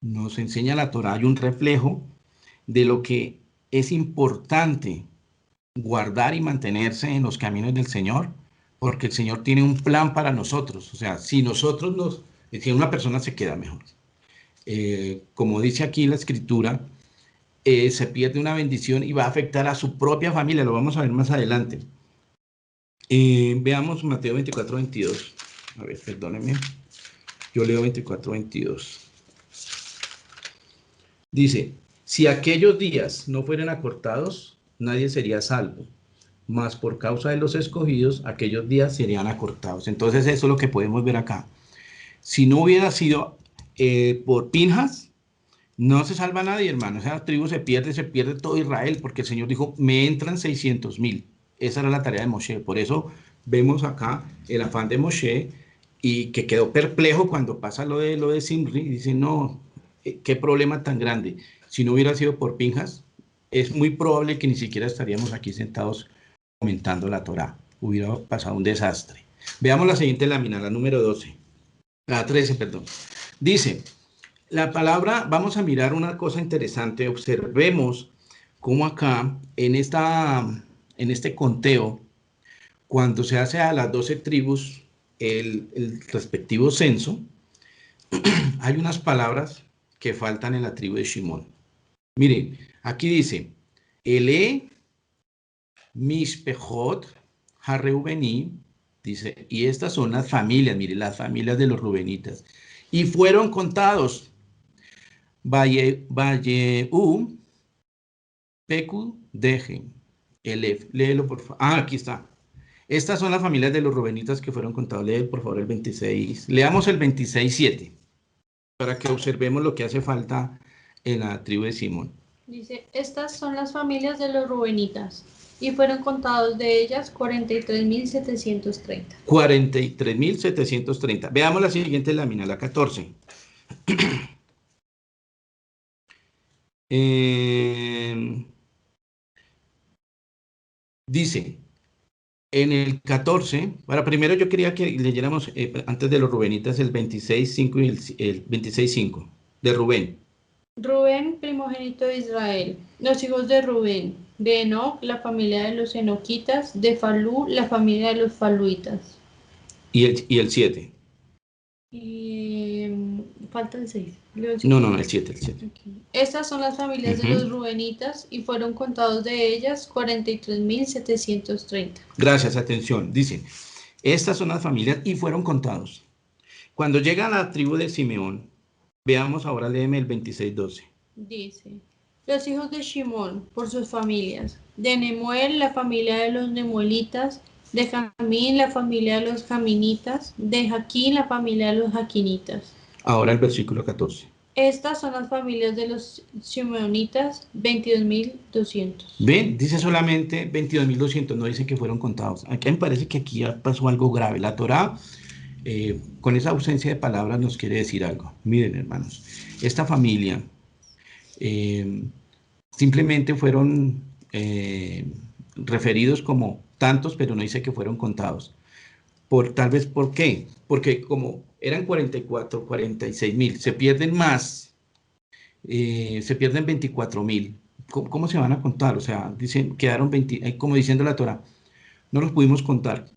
nos enseña la Torá, hay un reflejo de lo que es importante guardar y mantenerse en los caminos del Señor, porque el Señor tiene un plan para nosotros. O sea, si una persona se queda mejor. Como dice aquí la Escritura, se pierde una bendición y va a afectar a su propia familia. Lo vamos a ver más adelante. Veamos Mateo 24:22. A ver, perdónenme. Yo leo 24:22. Dice, si aquellos días no fueran acortados, nadie sería salvo. Mas por causa de los escogidos, aquellos días serían acortados. Entonces eso es lo que podemos ver acá. Si no hubiera sido por Pinhas, no se salva nadie, hermano. Esa tribu se pierde todo Israel, porque el Señor dijo, me entran 600,000. Esa era la tarea de Moshe. Por eso vemos acá el afán de Moshe, y que quedó perplejo cuando pasa lo de Zimri, y dice, no, qué problema tan grande. Si no hubiera sido por Pinhas, es muy probable que ni siquiera estaríamos aquí sentados comentando la Torá. Hubiera pasado un desastre. Veamos la siguiente lámina, la número 13, perdón. Dice, la palabra, vamos a mirar una cosa interesante. Observemos cómo acá, en este conteo, cuando se hace a las 12 tribus el respectivo censo, hay unas palabras que faltan en la tribu de Shimón. Miren, aquí dice, Ele, Mishpejot, Harreubení, dice, y estas son las familias, miren, las familias de los rubenitas. Y fueron contados, Valleu, Pecu, Dejen, Elef. Léelo, por favor. Aquí está. Estas son las familias de los rubenitas que fueron contados. Lee, por favor, el 26. Leamos el 26:7, para que observemos lo que hace falta en la tribu de Simón. Dice, estas son las familias de los rubenitas, y fueron contados de ellas 43.730. 43.730. Veamos la siguiente lámina, la 14. Dice, en el 14, bueno, primero yo quería que leyéramos antes de los rubenitas el 26.5 y el 26.5 de Rubén. Rubén, primogénito de Israel. Los hijos de Rubén, de Enoc, la familia de los enoquitas, de Falú, la familia de los faluitas. Y el 7. Y falta el 6. No, el 7, el 7. Okay. Estas son las familias de los rubenitas y fueron contados de ellas 43.730. Gracias, atención. Dice, estas son las familias y fueron contados. Cuando llega a la tribu de Simeón, veamos ahora, léeme el 26:12. Dice, los hijos de Shimón, por sus familias, de Nemuel, la familia de los nemuelitas, de Jamín, la familia de los jaminitas, de Jaquín, la familia de los jaquinitas. Ahora el versículo 14. Estas son las familias de los simeonitas, 22.200. ¿Ven? Dice solamente 22.200, no dice que fueron contados. Aquí me parece que aquí pasó algo grave. La Torá, con esa ausencia de palabras, nos quiere decir algo. Miren, hermanos, esta familia simplemente fueron referidos como tantos, pero no dice que fueron contados. Tal vez, ¿por qué? Porque como eran 44, 46.000, se pierden más, se pierden 24.000. ¿Cómo se van a contar? O sea, dicen, quedaron 20, como diciendo la Torá, no los pudimos contar.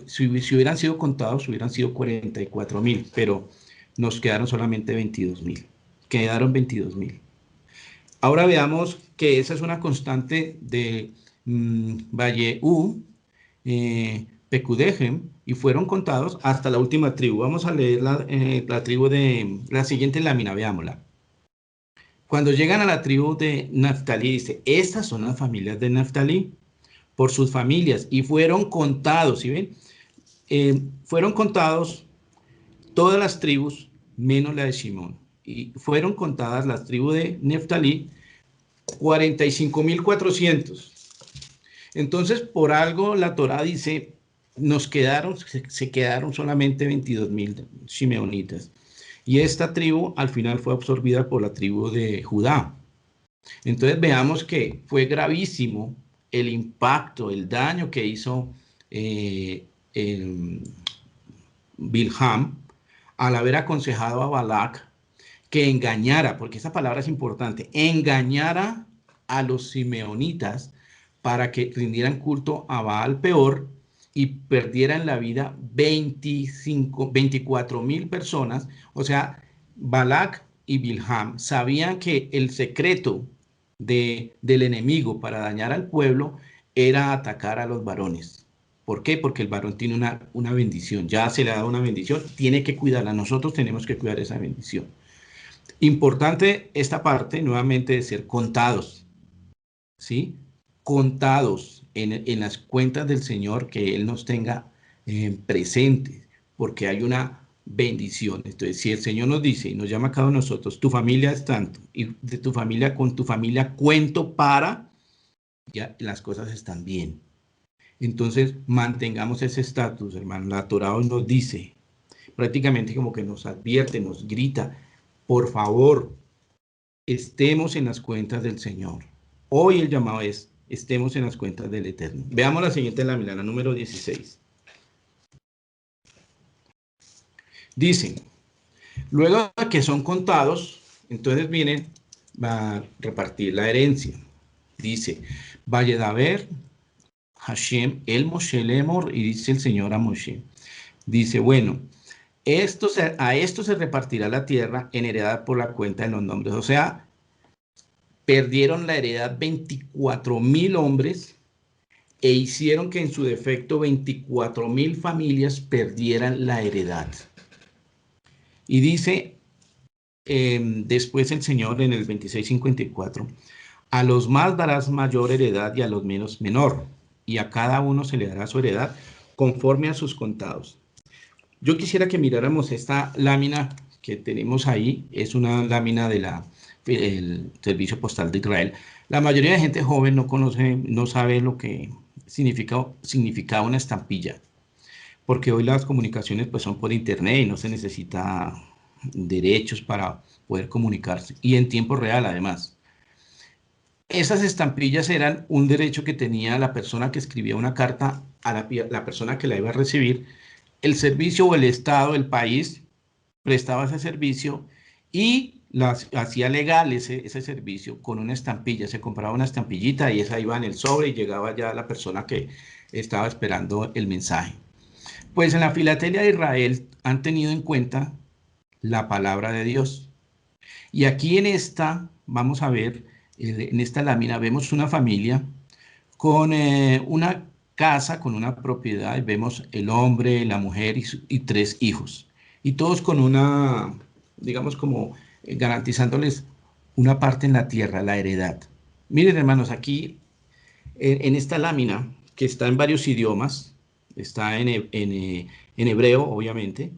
Si hubieran sido contados, hubieran sido 44.000, pero nos quedaron solamente 22.000. Quedaron 22.000. Ahora veamos que esa es una constante de Valle U, Pecudejem, y fueron contados hasta la última tribu. Vamos a leer la tribu de la siguiente lámina, veámosla. Cuando llegan a la tribu de Naftalí, dice, estas son las familias de Naftalí, por sus familias, y fueron contados, ¿sí ven? Fueron contados todas las tribus, menos la de Shimón, y fueron contadas las tribus de Neftalí, 45.400. Entonces, por algo la Torá dice, se quedaron solamente 22.000 shimeonitas. Y esta tribu al final fue absorbida por la tribu de Judá. Entonces veamos que fue gravísimo el impacto, el daño que hizo Bilham al haber aconsejado a Balac que engañara, porque esa palabra es importante, engañara a los simeonitas para que rindieran culto a Baal Peor y perdieran la vida 24.000 personas. O sea, Balac y Bilham sabían que el secreto del enemigo para dañar al pueblo era atacar a los varones. ¿Por qué? Porque el varón tiene una bendición, ya se le ha dado una bendición, tiene que cuidarla, nosotros tenemos que cuidar esa bendición. Importante esta parte, nuevamente, de ser contados, ¿sí? Contados en las cuentas del Señor, que Él nos tenga presentes, porque hay una bendición. Entonces, si el Señor nos dice y nos llama a cada uno de nosotros, tu familia es tanto, y de tu familia, con tu familia cuento para, ya las cosas están bien. Entonces, mantengamos ese estatus, hermano. La Torá nos dice, prácticamente como que nos advierte, nos grita, por favor, estemos en las cuentas del Señor. Hoy el llamado es, estemos en las cuentas del Eterno. Veamos la siguiente lámina, la número 16. Dicen, luego de que son contados, entonces vienen a repartir la herencia. Dice, Vayedaber, Hashem, el Moshe Lemor, y dice el Señor a Moshe. Dice, bueno, a esto se repartirá la tierra en heredad por la cuenta de los nombres. O sea, perdieron la heredad 24.000 hombres e hicieron que en su defecto 24.000 familias perdieran la heredad. Y dice después el Señor en el 26:54, a los más darás mayor heredad y a los menos menor, y a cada uno se le dará su heredad conforme a sus contados. Yo quisiera que miráramos esta lámina que tenemos ahí, es una lámina de la el Servicio Postal de Israel. La mayoría de gente joven no conoce, no sabe lo que significa una estampilla, porque hoy las comunicaciones pues son por internet y no se necesita derechos para poder comunicarse, y en tiempo real además. Esas estampillas eran un derecho que tenía la persona que escribía una carta a la persona que la iba a recibir. El servicio o el Estado, el país, prestaba ese servicio y hacía legal ese servicio con una estampilla. Se compraba una estampillita y esa iba en el sobre y llegaba ya a la persona que estaba esperando el mensaje. Pues en la filatelia de Israel han tenido en cuenta la palabra de Dios. Y aquí en esta, vamos a ver, en esta lámina vemos una familia con una casa, con una propiedad, y vemos el hombre, la mujer y 3 hijos. Y todos con una, digamos como garantizándoles una parte en la tierra, la heredad. Miren hermanos, aquí en esta lámina, que está en varios idiomas, está en hebreo, obviamente,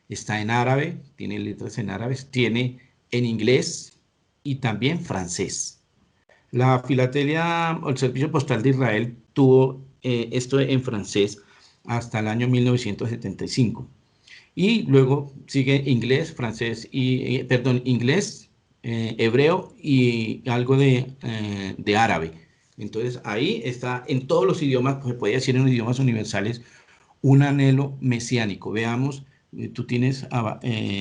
está en árabe, tiene letras en árabe, tiene en inglés y también francés. La filatelia o el Servicio Postal de Israel tuvo esto en francés hasta el año 1975. Y luego sigue inglés, francés y, perdón, inglés, hebreo y algo de árabe. Entonces ahí está en todos los idiomas, se puede decir en los idiomas universales, un anhelo mesiánico. Veamos, tú tienes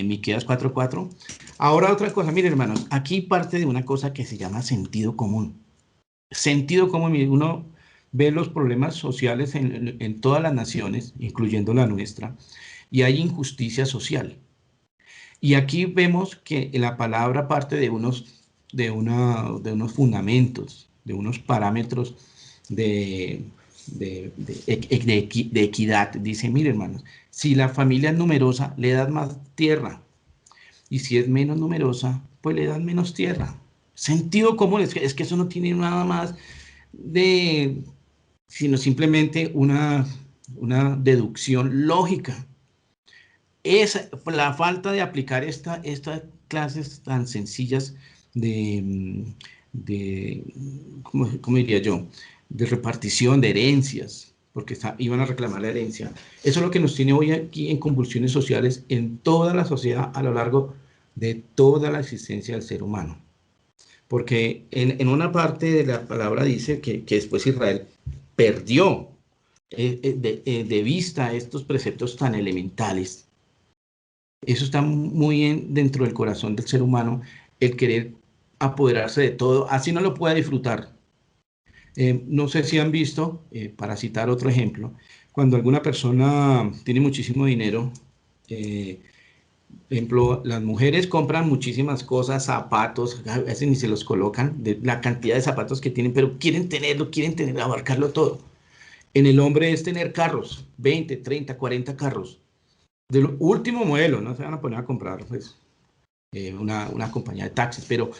Miqueas 4:4. Ahora otra cosa, miren hermanos, aquí parte de una cosa que se llama sentido común. Sentido común, uno ve los problemas sociales en todas las naciones, incluyendo la nuestra, y hay injusticia social. Y aquí vemos que la palabra parte de unos fundamentos, de unos parámetros de equidad. Dice, mire hermanos, si la familia es numerosa, le das más tierra, y si es menos numerosa, pues le das menos tierra. Sentido común, es que eso no tiene nada más sino simplemente una deducción lógica. Es la falta de aplicar estas clases tan sencillas ¿cómo diría yo? De repartición de herencias, porque iban a reclamar la herencia. Eso es lo que nos tiene hoy aquí en convulsiones sociales en toda la sociedad a lo largo de toda la existencia del ser humano. Porque en una parte de la palabra dice que después Israel perdió de vista estos preceptos tan elementales. Eso está muy dentro del corazón del ser humano, el querer apoderarse de todo, así no lo pueda disfrutar. No sé si han visto, para citar otro ejemplo, cuando alguna persona tiene muchísimo dinero, por ejemplo, las mujeres compran muchísimas cosas, zapatos, a veces ni se los colocan, de la cantidad de zapatos que tienen, pero quieren tenerlo, abarcarlo todo. En el hombre es tener carros, 20, 30, 40 carros, del último modelo, no se van a poner a comprar pues, una compañía de taxis, pero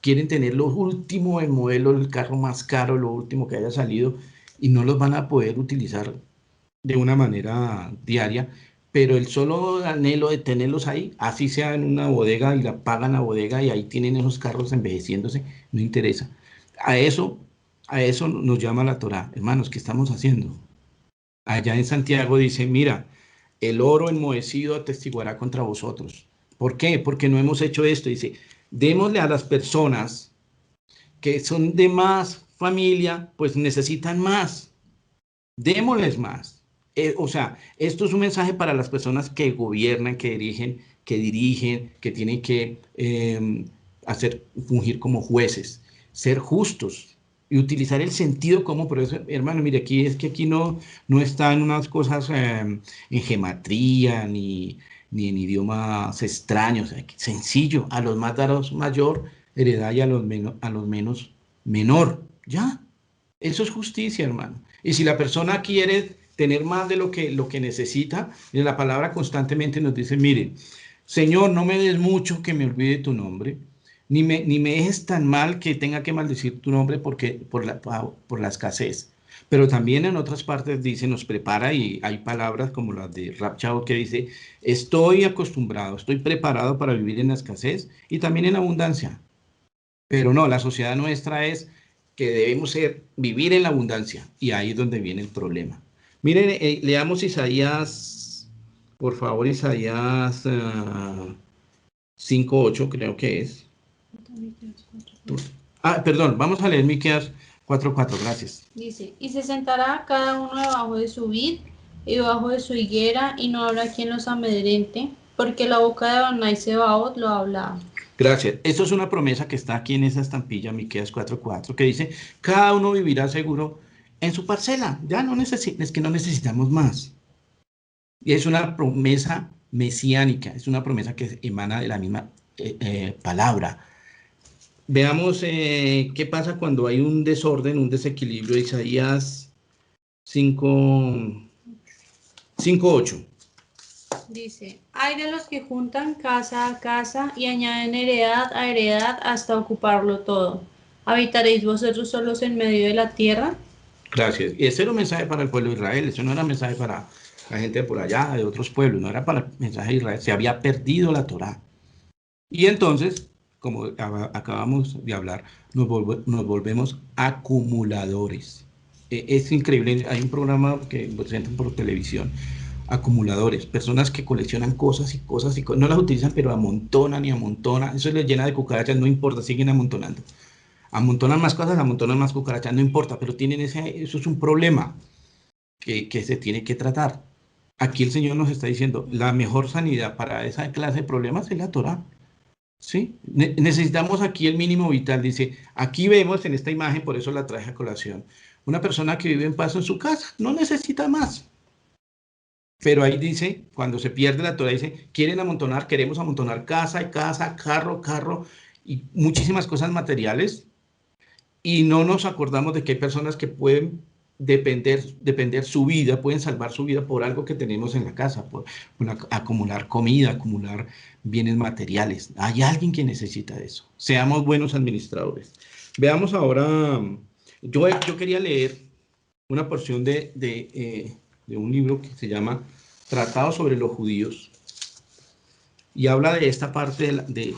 quieren tener lo último del modelo, el carro más caro, lo último que haya salido, y no los van a poder utilizar de una manera diaria, pero el solo anhelo de tenerlos ahí, así sea en una bodega y la pagan la bodega y ahí tienen esos carros envejeciéndose, no interesa. A eso nos llama la Torá. Hermanos, ¿qué estamos haciendo? Allá en Santiago dice, mira, el oro enmohecido atestiguará contra vosotros. ¿Por qué? Porque no hemos hecho esto. Dice, démosle a las personas que son de más familia, pues necesitan más. Démosles más. O sea, esto es un mensaje para las personas que gobiernan, que dirigen, que tienen que fungir como jueces, ser justos y utilizar el sentido común. Por eso, hermano, mire, aquí no están unas cosas en gematría ni en idiomas extraños. Sencillo, a los más daros mayor heredad y a los menos menor. Ya, eso es justicia, hermano. Y si la persona quiere tener más de lo que necesita, la palabra constantemente nos dice, mire, Señor, no me des mucho que me olvide tu nombre, ni me dejes tan mal que tenga que maldecir tu nombre por la escasez. Pero también en otras partes dice, nos prepara, y hay palabras como las de Rab Shaul que dice, estoy acostumbrado, estoy preparado para vivir en la escasez y también en abundancia. Pero no, la sociedad nuestra es que debemos vivir en la abundancia, y ahí es donde viene el problema. Miren, leamos Isaías, por favor, Isaías 5:8, creo que es. Perdón, vamos a leer Miqueas 4:4, gracias. Dice, y se sentará cada uno debajo de su vid y debajo de su higuera, y no habrá quien los amedrente, porque la boca de Adonai Sebaot lo ha hablado. Gracias. Esto es una promesa que está aquí en esa estampilla, Miqueas 4:4, que dice, cada uno vivirá seguro en su parcela. Ya no es que no necesitamos más. Y es una promesa mesiánica, es una promesa que emana de la misma palabra. Veamos qué pasa cuando hay un desorden, un desequilibrio. Isaías 5:8. Dice, hay de los que juntan casa a casa y añaden heredad a heredad hasta ocuparlo todo. ¿Habitaréis vosotros solos en medio de la tierra? Gracias. Y ese era un mensaje para el pueblo de Israel, eso no era un mensaje para la gente de por allá, de otros pueblos, no era para el mensaje de Israel, se había perdido la Torá. Y entonces, como acabamos de hablar, nos volvemos acumuladores. Es increíble, hay un programa que presentan por televisión, acumuladores, personas que coleccionan cosas y cosas y cosas, no las utilizan, pero amontonan y amontonan, eso les llena de cucarachas, no importa, siguen amontonando. Amontonan más cosas, amontonan más cucarachas, no importa, pero tienen eso es un problema que se tiene que tratar. Aquí el Señor nos está diciendo, la mejor sanidad para esa clase de problemas es la Torá. ¿Sí? Necesitamos aquí el mínimo vital. Dice, aquí vemos en esta imagen, por eso la traje a colación, una persona que vive en paz en su casa, no necesita más. Pero ahí dice, cuando se pierde la Torá, dice, queremos amontonar casa y casa, carro y muchísimas cosas materiales, y no nos acordamos de que hay personas que pueden depender su vida, pueden salvar su vida por algo que tenemos en la casa, por acumular comida, acumular bienes materiales. Hay alguien que necesita eso. Seamos buenos administradores. Veamos ahora, yo quería leer una porción de un libro que se llama Tratado sobre los Judíos, y habla de esta parte de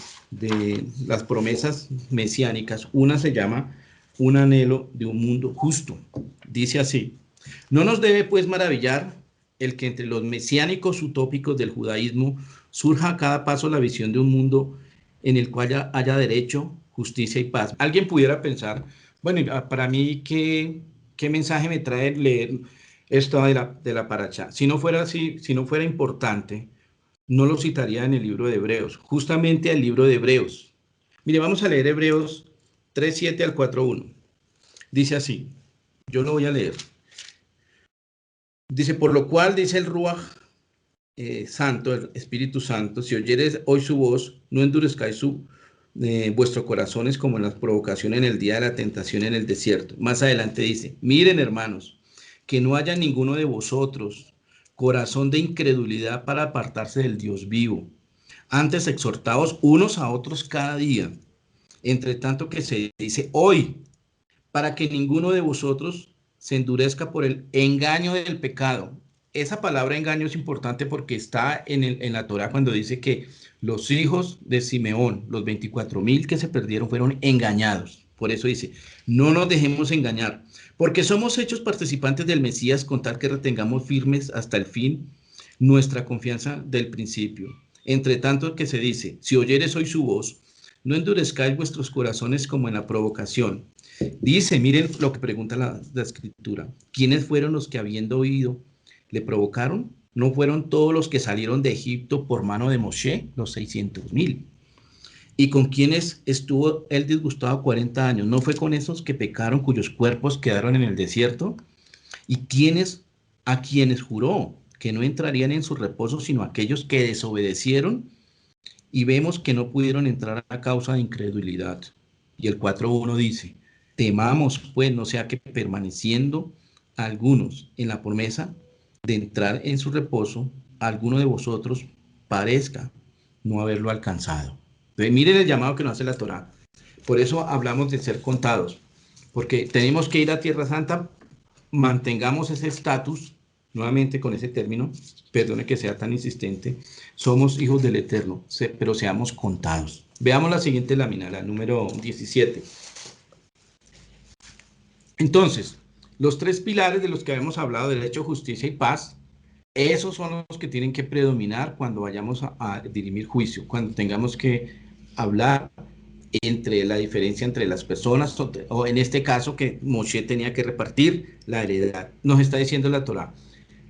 las promesas mesiánicas. Una se llama Un anhelo de un mundo justo. Dice así, no nos debe pues maravillar el que entre los mesiánicos utópicos del judaísmo surja a cada paso la visión de un mundo en el cual haya derecho, justicia y paz. Alguien pudiera pensar, bueno, para mí, ¿qué mensaje me trae leer esto de la paracha? Si no fuera así, si no fuera importante, no lo citaría en el libro de Hebreos, justamente el libro de Hebreos. Mire, vamos a leer Hebreos 3:7 al 4:1. Dice así, yo lo voy a leer. Dice, por lo cual dice el Ruach Santo, el Espíritu Santo, si oyeres hoy su voz, no endurezcáis vuestros corazones como en las provocaciones en el día de la tentación en el desierto. Más adelante dice, miren hermanos, que no haya ninguno de vosotros corazón de incredulidad para apartarse del Dios vivo. Antes exhortaos unos a otros cada día, entre tanto que se dice hoy, para que ninguno de vosotros se endurezca por el engaño del pecado. Esa palabra engaño es importante porque está en la Torá cuando dice que los hijos de Simeón, los 24,000 que se perdieron, fueron engañados. Por eso dice, no nos dejemos engañar, porque somos hechos participantes del Mesías con tal que retengamos firmes hasta el fin nuestra confianza del principio. Entre tanto que se dice, si oyeres hoy su voz, no endurezcáis vuestros corazones como en la provocación. Dice, miren lo que pregunta la escritura. ¿Quiénes fueron los que habiendo oído le provocaron? ¿No fueron todos los que salieron de Egipto por mano de Moshe, los 600,000? ¿Y con quienes estuvo él disgustado 40 años? ¿No fue con esos que pecaron, cuyos cuerpos quedaron en el desierto? ¿Y a quienes juró que no entrarían en su reposo, sino aquellos que desobedecieron? Y vemos que no pudieron entrar a causa de incredulidad. Y el 4:1 dice, temamos pues no sea que permaneciendo algunos en la promesa de entrar en su reposo, alguno de vosotros parezca no haberlo alcanzado. Entonces, miren el llamado que nos hace la Torá. Por eso hablamos de ser contados, porque tenemos que ir a Tierra Santa, mantengamos ese estatus, nuevamente con ese término, perdone que sea tan insistente, somos hijos del Eterno, pero seamos contados. Veamos la siguiente lámina, la número 17. Entonces, los tres pilares de los que habíamos hablado, derecho, justicia y paz, esos son los que tienen que predominar cuando vayamos a dirimir juicio, cuando tengamos que hablar entre la diferencia entre las personas, o en este caso que Moshe tenía que repartir la heredad. Nos está diciendo la Torá,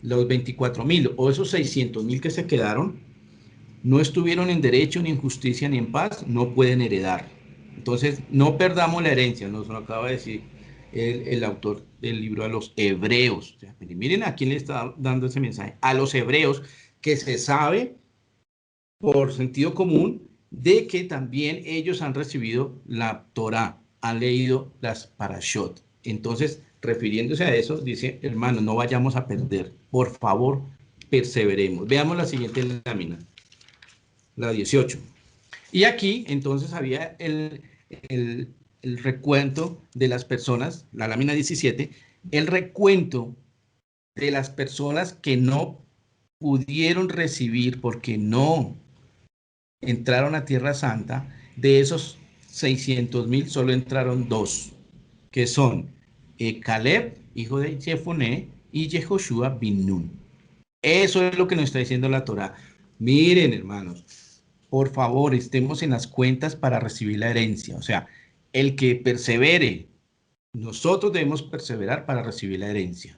los 24.000 o esos 600.000 que se quedaron, no estuvieron en derecho, ni en justicia, ni en paz, no pueden heredar. Entonces, no perdamos la herencia, nos lo acaba de decir el autor del libro a los hebreos. O sea, miren a quién le está dando ese mensaje. A los hebreos, que se sabe por sentido común de que también ellos han recibido la Torá, han leído las parashot. Entonces, refiriéndose a eso, dice, hermano, no vayamos a perder. Por favor, perseveremos. Veamos la siguiente lámina, la 18. Y aquí, entonces, había el recuento de las personas, la lámina 17, el recuento de las personas que no pudieron recibir porque no entraron a Tierra Santa. De esos 600.000 solo entraron 2, que son Caleb, hijo de Jefoné, y Yehoshua bin Nun. Eso es lo que nos está diciendo la Torá. Miren, hermanos, por favor, estemos en las cuentas para recibir la herencia. O sea, el que persevere, nosotros debemos perseverar para recibir la herencia.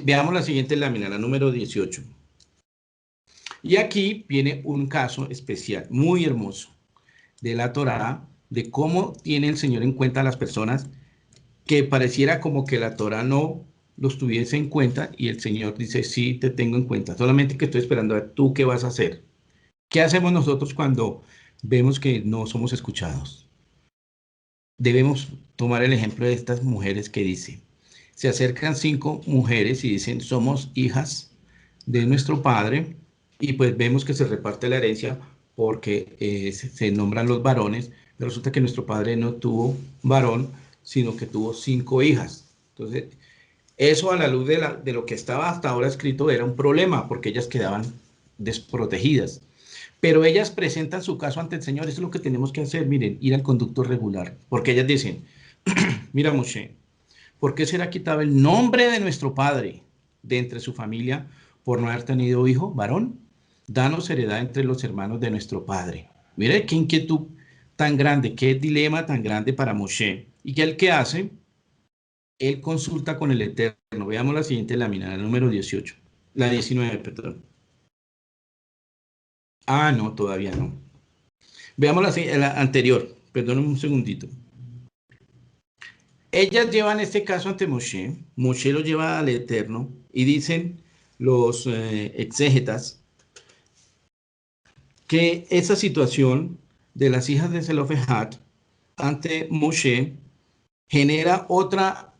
Veamos la siguiente lámina, la número 18. Y aquí viene un caso especial, muy hermoso, de la Torá, de cómo tiene el Señor en cuenta a las personas, que pareciera como que la Torá no los tuviese en cuenta, y el Señor dice, sí, te tengo en cuenta, solamente que estoy esperando a ver tú qué vas a hacer. ¿Qué hacemos nosotros cuando vemos que no somos escuchados? Debemos tomar el ejemplo de estas mujeres que dice, se acercan 5 mujeres y dicen, somos hijas de nuestro padre, y pues vemos que se reparte la herencia porque se nombran los varones, pero resulta que nuestro padre no tuvo varón, sino que tuvo 5 hijas. Entonces, eso a la luz de lo que estaba hasta ahora escrito era un problema, porque ellas quedaban desprotegidas. Pero ellas presentan su caso ante el Señor. Eso es lo que tenemos que hacer, miren, ir al conducto regular. Porque ellas dicen, mira Moshe, ¿por qué será quitado el nombre de nuestro padre de entre su familia por no haber tenido hijo, varón? Danos heredad entre los hermanos de nuestro padre. Mire qué inquietud tan grande, qué dilema tan grande para Moshe. ¿Y qué él qué hace? Él consulta con el Eterno. Veamos la siguiente lámina, la número 18. La 19, perdón. Ah, no, todavía no. Veamos la anterior. Perdón un segundito. Ellas llevan este caso ante Moshe. Moshe lo lleva al Eterno y dicen los exégetas que esa situación de las hijas de Zelofehad ante Moshe genera otra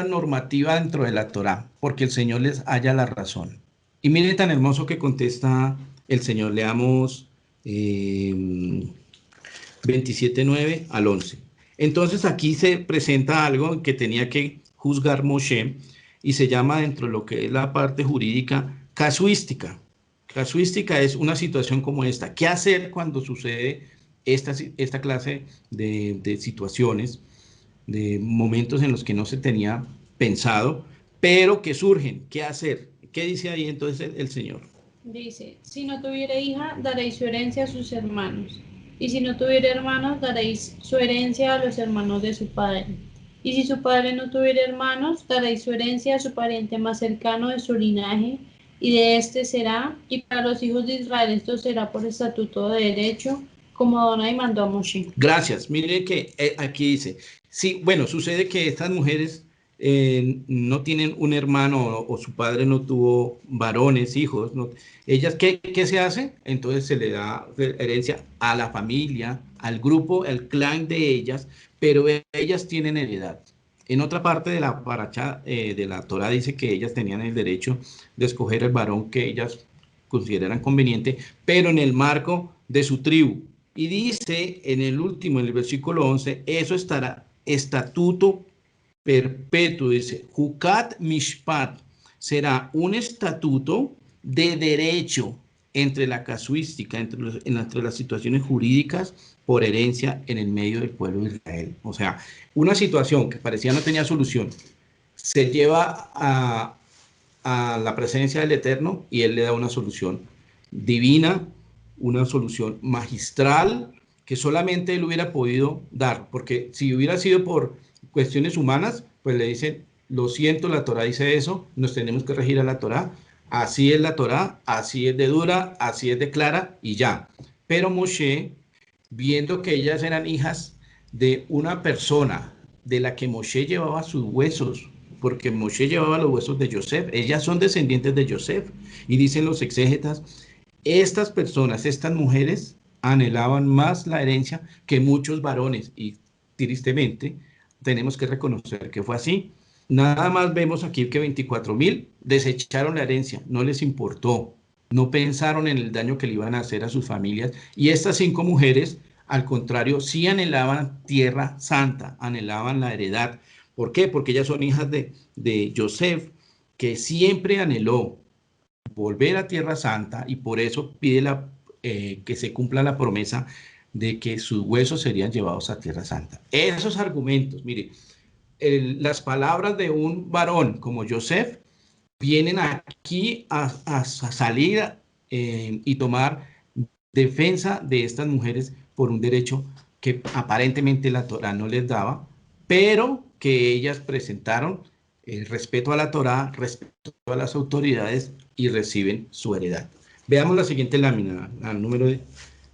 normativa dentro de la Torá, porque el Señor les halla la razón. Y miren tan hermoso que contesta el Señor. Leamos 27:9 al 11. Entonces aquí se presenta algo que tenía que juzgar Moshe y se llama dentro de lo que es la parte jurídica casuística. Casuística es una situación como esta. ¿Qué hacer cuando sucede esta clase de situaciones, de momentos en los que no se tenía pensado, pero que surgen? ¿Qué hacer? ¿Qué dice ahí entonces el Señor? Dice, si no tuviera hija, daréis su herencia a sus hermanos. Y si no tuviera hermanos, daréis su herencia a los hermanos de su padre. Y si su padre no tuviera hermanos, daréis su herencia a su pariente más cercano de su linaje, y de este será, y para los hijos de Israel esto será por estatuto de derecho, como Adonai mandó a Moshe. Gracias. Mire que aquí dice, sí, bueno, sucede que estas mujeres no tienen un hermano o su padre no tuvo varones, hijos. No, ellas, ¿qué se hace? Entonces se le da herencia a la familia, al grupo, al clan de ellas, pero ellas tienen heredad. En otra parte de la paracha de la Torá dice que ellas tenían el derecho de escoger el varón que ellas consideraran conveniente, pero en el marco de su tribu. Y dice en el último, en el versículo 11, eso estará estatuto perpetuo, dice, Jucat Mishpat, será un estatuto de derecho entre la casuística, entre las situaciones jurídicas por herencia en el medio del pueblo de Israel. O sea, una situación que parecía no tenía solución, se lleva a la presencia del Eterno y Él le da una solución divina, una solución magistral que solamente Él hubiera podido dar, porque si hubiera sido por cuestiones humanas, pues le dicen, lo siento, la Torá dice eso, nos tenemos que regir a la Torá, así es la Torá, así es de dura, así es de clara y ya. Pero Moshe, viendo que ellas eran hijas de una persona de la que Moshe llevaba sus huesos, porque Moshe llevaba los huesos de Yosef, ellas son descendientes de Yosef, y dicen los exégetas, estas personas, estas mujeres, anhelaban más la herencia que muchos varones, y tristemente tenemos que reconocer que fue así. Nada más vemos aquí que 24,000 desecharon la herencia, no les importó, no pensaron en el daño que le iban a hacer a sus familias, y estas 5 mujeres, al contrario, sí anhelaban tierra santa, anhelaban la heredad. ¿Por qué? Porque ellas son hijas de Yosef, que siempre anheló volver a Tierra Santa, y por eso pide que se cumpla la promesa de que sus huesos serían llevados a Tierra Santa. Esos argumentos, mire, las palabras de un varón como Yosef vienen aquí a salir y tomar defensa de estas mujeres por un derecho que aparentemente la Torá no les daba, pero que ellas presentaron respeto a la Torá, respeto a las autoridades y reciben su heredad. Veamos la siguiente lámina, la número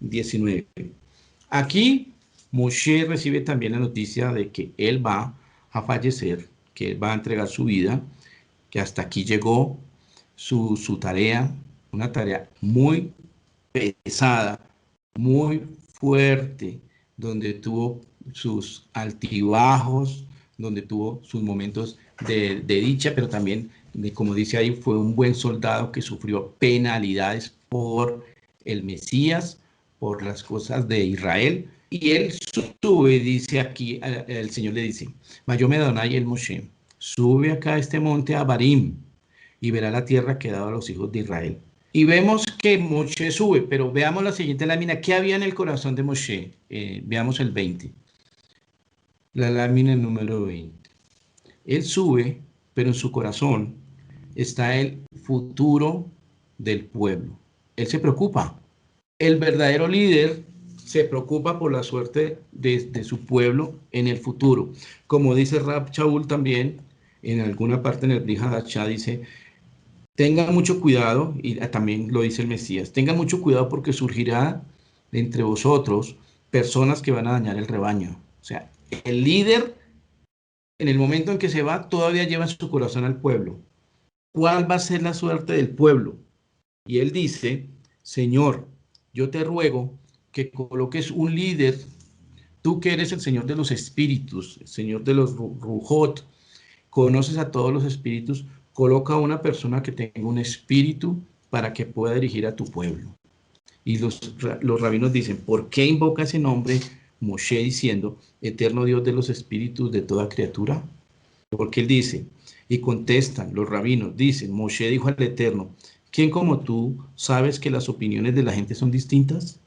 19. Aquí Moshe recibe también la noticia de que él va a fallecer, que él va a entregar su vida, que hasta aquí llegó su tarea, una tarea muy pesada, muy fuerte, donde tuvo sus altibajos, donde tuvo sus momentos de dicha, pero también, como dice ahí, fue un buen soldado que sufrió penalidades por el Mesías, por las cosas de Israel. Y él sube, dice aquí, el Señor le dice, Vayome Adonai el Moshe, sube acá a este monte Abarim y verá la tierra que ha dado a los hijos de Israel. Y vemos que Moshe sube, pero veamos la siguiente lámina. ¿Qué había en el corazón de Moshe? Veamos el 20. La lámina número 20. Él sube, pero en su corazón está el futuro del pueblo. Él se preocupa. El verdadero líder se preocupa por la suerte de su pueblo en el futuro. Como dice Rab Shaul también, en alguna parte en el Brit Hadashah dice, tengan mucho cuidado, y también lo dice el Mesías, tengan mucho cuidado porque surgirá entre vosotros personas que van a dañar el rebaño. O sea, el líder, en el momento en que se va, todavía lleva en su corazón al pueblo. ¿Cuál va a ser la suerte del pueblo? Y él dice, Señor, yo te ruego que coloques un líder, tú que eres el Señor de los espíritus, el Señor de los Rujot, conoces a todos los espíritus, coloca a una persona que tenga un espíritu para que pueda dirigir a tu pueblo. Y los rabinos dicen, ¿por qué invoca ese nombre Moshe diciendo, eterno Dios de los espíritus de toda criatura? Porque él dice, y contestan los rabinos, dicen, Moshe dijo al Eterno, ¿quién como tú sabes que las opiniones de la gente son distintas?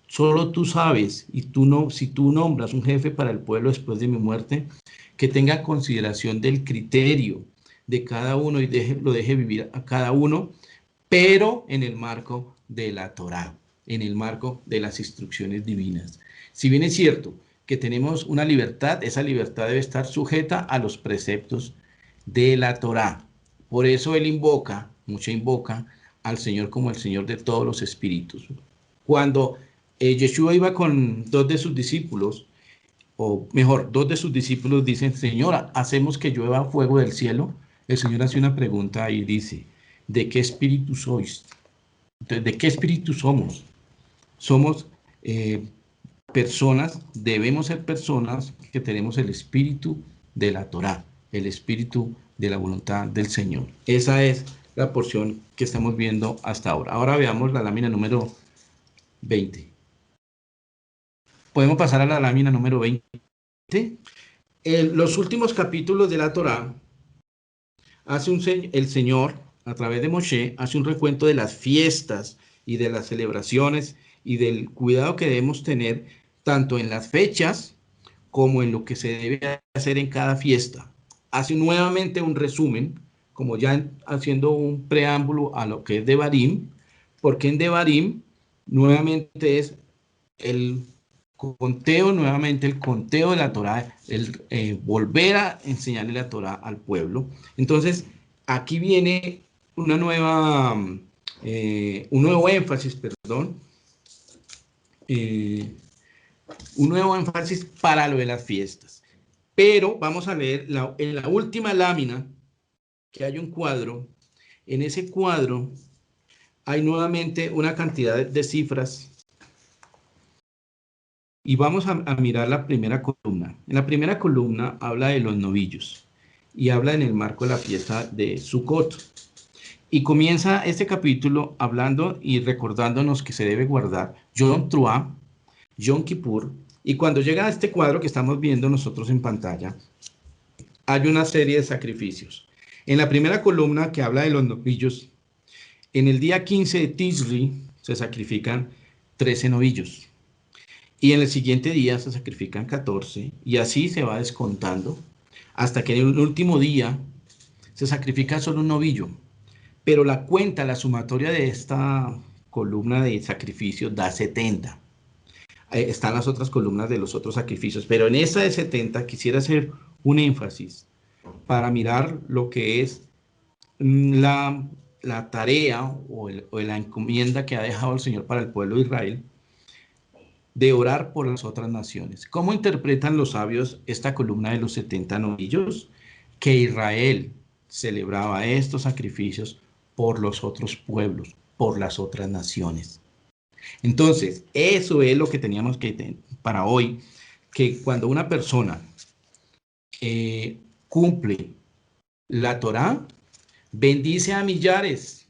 Solo tú sabes, y tú no, si tú nombras un jefe para el pueblo después de mi muerte, que tenga consideración del criterio de cada uno y lo deje vivir a cada uno, pero en el marco de la Torá, en el marco de las instrucciones divinas. Si bien es cierto que tenemos una libertad, esa libertad debe estar sujeta a los preceptos de la Torá. Por eso él invoca, Moshe invoca al Señor como el Señor de todos los espíritus. Cuando Yeshua iba con 2 de sus discípulos, o mejor, 2 de sus discípulos dicen, Señora, ¿hacemos que llueva fuego del cielo? El Señor hace una pregunta y dice, ¿de qué espíritu sois? Entonces, ¿de qué espíritu somos? Somos personas, debemos ser personas que tenemos el espíritu de la Torá, el espíritu de la voluntad del Señor. Esa es la porción que estamos viendo hasta ahora. Ahora veamos la lámina número 20. Podemos pasar a la lámina número 20. Los últimos capítulos de la Torá, el Señor, a través de Moshe, hace un recuento de las fiestas y de las celebraciones y del cuidado que debemos tener tanto en las fechas como en lo que se debe hacer en cada fiesta. Hace nuevamente un resumen, como ya haciendo un preámbulo a lo que es Devarim, porque en Devarim nuevamente es el conteo, nuevamente el conteo de la Torá, el volver a enseñarle la Torá al pueblo. Entonces, aquí viene una nueva, un nuevo énfasis, perdón, un nuevo énfasis para lo de las fiestas. Pero vamos a leer en la última lámina, que hay un cuadro. En ese cuadro hay nuevamente una cantidad de cifras. Y vamos a mirar la primera columna. En la primera columna habla de los novillos y habla en el marco de la fiesta de Sukkot. Y comienza este capítulo hablando y recordándonos que se debe guardar Yom Teruah, Yom Kippur. Y cuando llega a este cuadro que estamos viendo nosotros en pantalla, hay una serie de sacrificios. En la primera columna que habla de los novillos, en el día 15 de Tisri se sacrifican 13 novillos. Y en el siguiente día se sacrifican 14, y así se va descontando, hasta que en el último día se sacrifica solo un novillo. Pero la cuenta, la sumatoria de esta columna de sacrificios da 70. Están las otras columnas de los otros sacrificios, pero en esa de 70 quisiera hacer un énfasis para mirar lo que es la tarea o la encomienda que ha dejado el Señor para el pueblo de Israel, de orar por las otras naciones. ¿Cómo interpretan los sabios esta columna de los 70 novillos? Que Israel celebraba estos sacrificios por los otros pueblos, por las otras naciones. Entonces, eso es lo que teníamos que tener para hoy, que cuando una persona cumple la Torá, bendice a millares.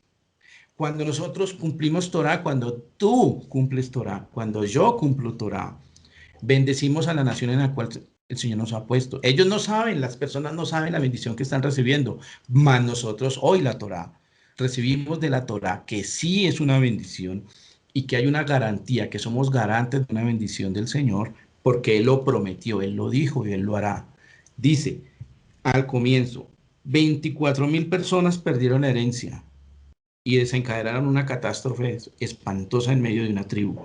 Cuando nosotros cumplimos Torá, cuando tú cumples Torá, cuando yo cumplo Torá, bendecimos a la nación en la cual el Señor nos ha puesto. Ellos no saben, las personas no saben la bendición que están recibiendo, mas nosotros hoy la Torá recibimos de la Torá, que sí es una bendición y que hay una garantía, que somos garantes de una bendición del Señor, porque Él lo prometió, Él lo dijo y Él lo hará. Dice al comienzo, 24,000 personas perdieron la herencia y desencadenaron una catástrofe espantosa en medio de una tribu.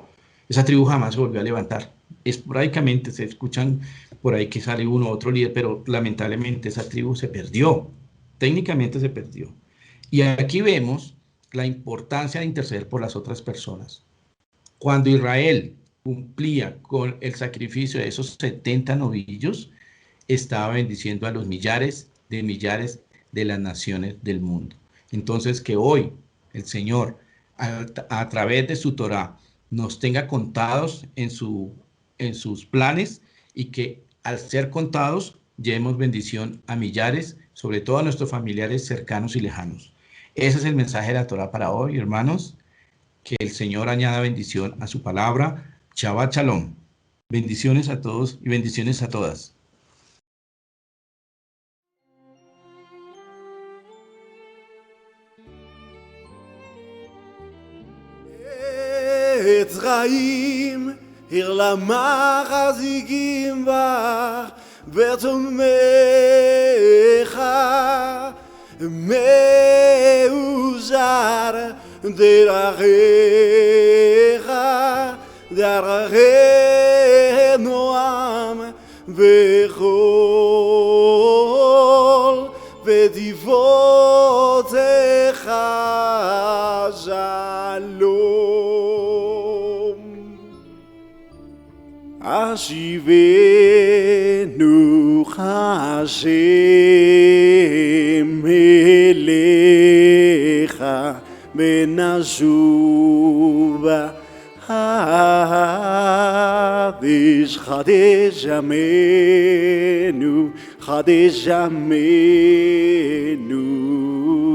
Esa tribu jamás se volvió a levantar. Esporádicamente se escuchan por ahí que sale uno u otro líder, pero lamentablemente esa tribu se perdió. Técnicamente se perdió. Y aquí vemos la importancia de interceder por las otras personas. Cuando Israel cumplía con el sacrificio de esos 70 novillos, estaba bendiciendo a los millares de las naciones del mundo. Entonces, que hoy el Señor, a través de su Torá, nos tenga contados en sus planes, y que al ser contados llevemos bendición a millares, sobre todo a nuestros familiares cercanos y lejanos. Ese es el mensaje de la Torá para hoy, hermanos. Que el Señor añada bendición a su palabra. Shabbat Shalom. Bendiciones a todos y bendiciones a todas. Etzraim, Hirlama Chazikim Bach, Bertomecha, Meuzar, Derachecha, Derache Noam, Bechol, Bedivotecha, Shalom. Ashivenu Hashem Elecha Benashuva Hadesh Hadesh Amenu Hadesh Amenu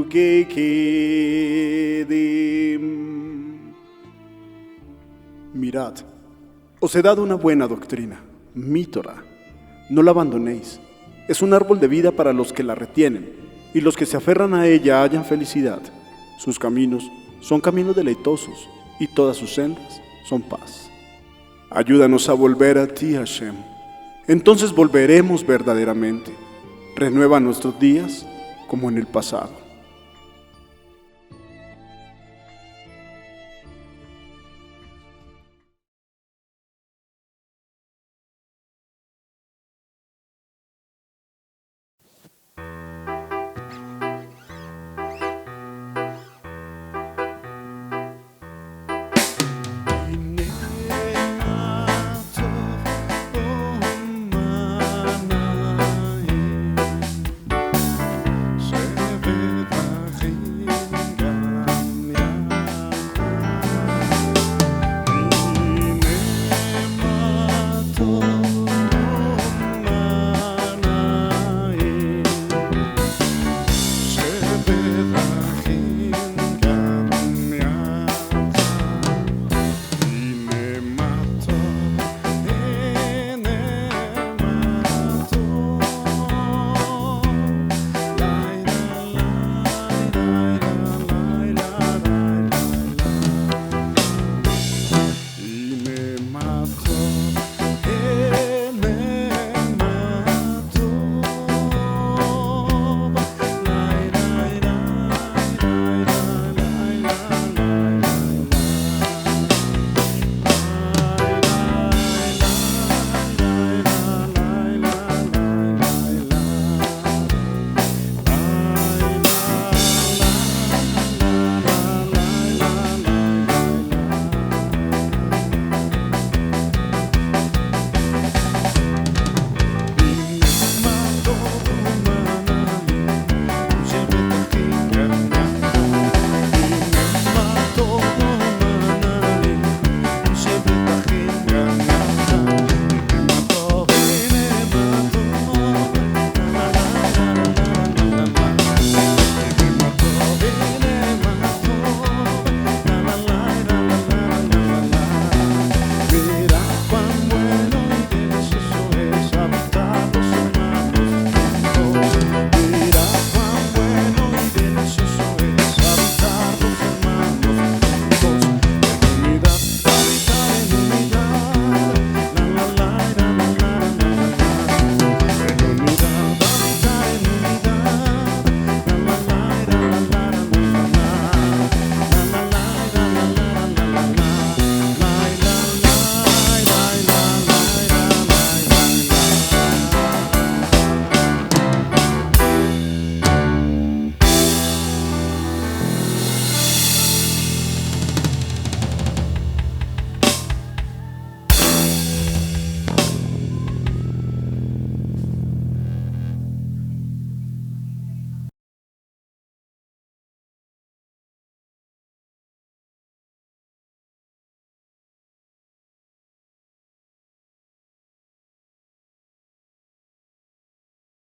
Kekedim. Mirad, os he dado una buena doctrina, mi Torá. No la abandonéis. Es un árbol de vida para los que la retienen, y los que se aferran a ella hallan felicidad. Sus caminos son caminos deleitosos, y todas sus sendas son paz. Ayúdanos a volver a ti, Hashem. Entonces volveremos verdaderamente. Renueva nuestros días como en el pasado.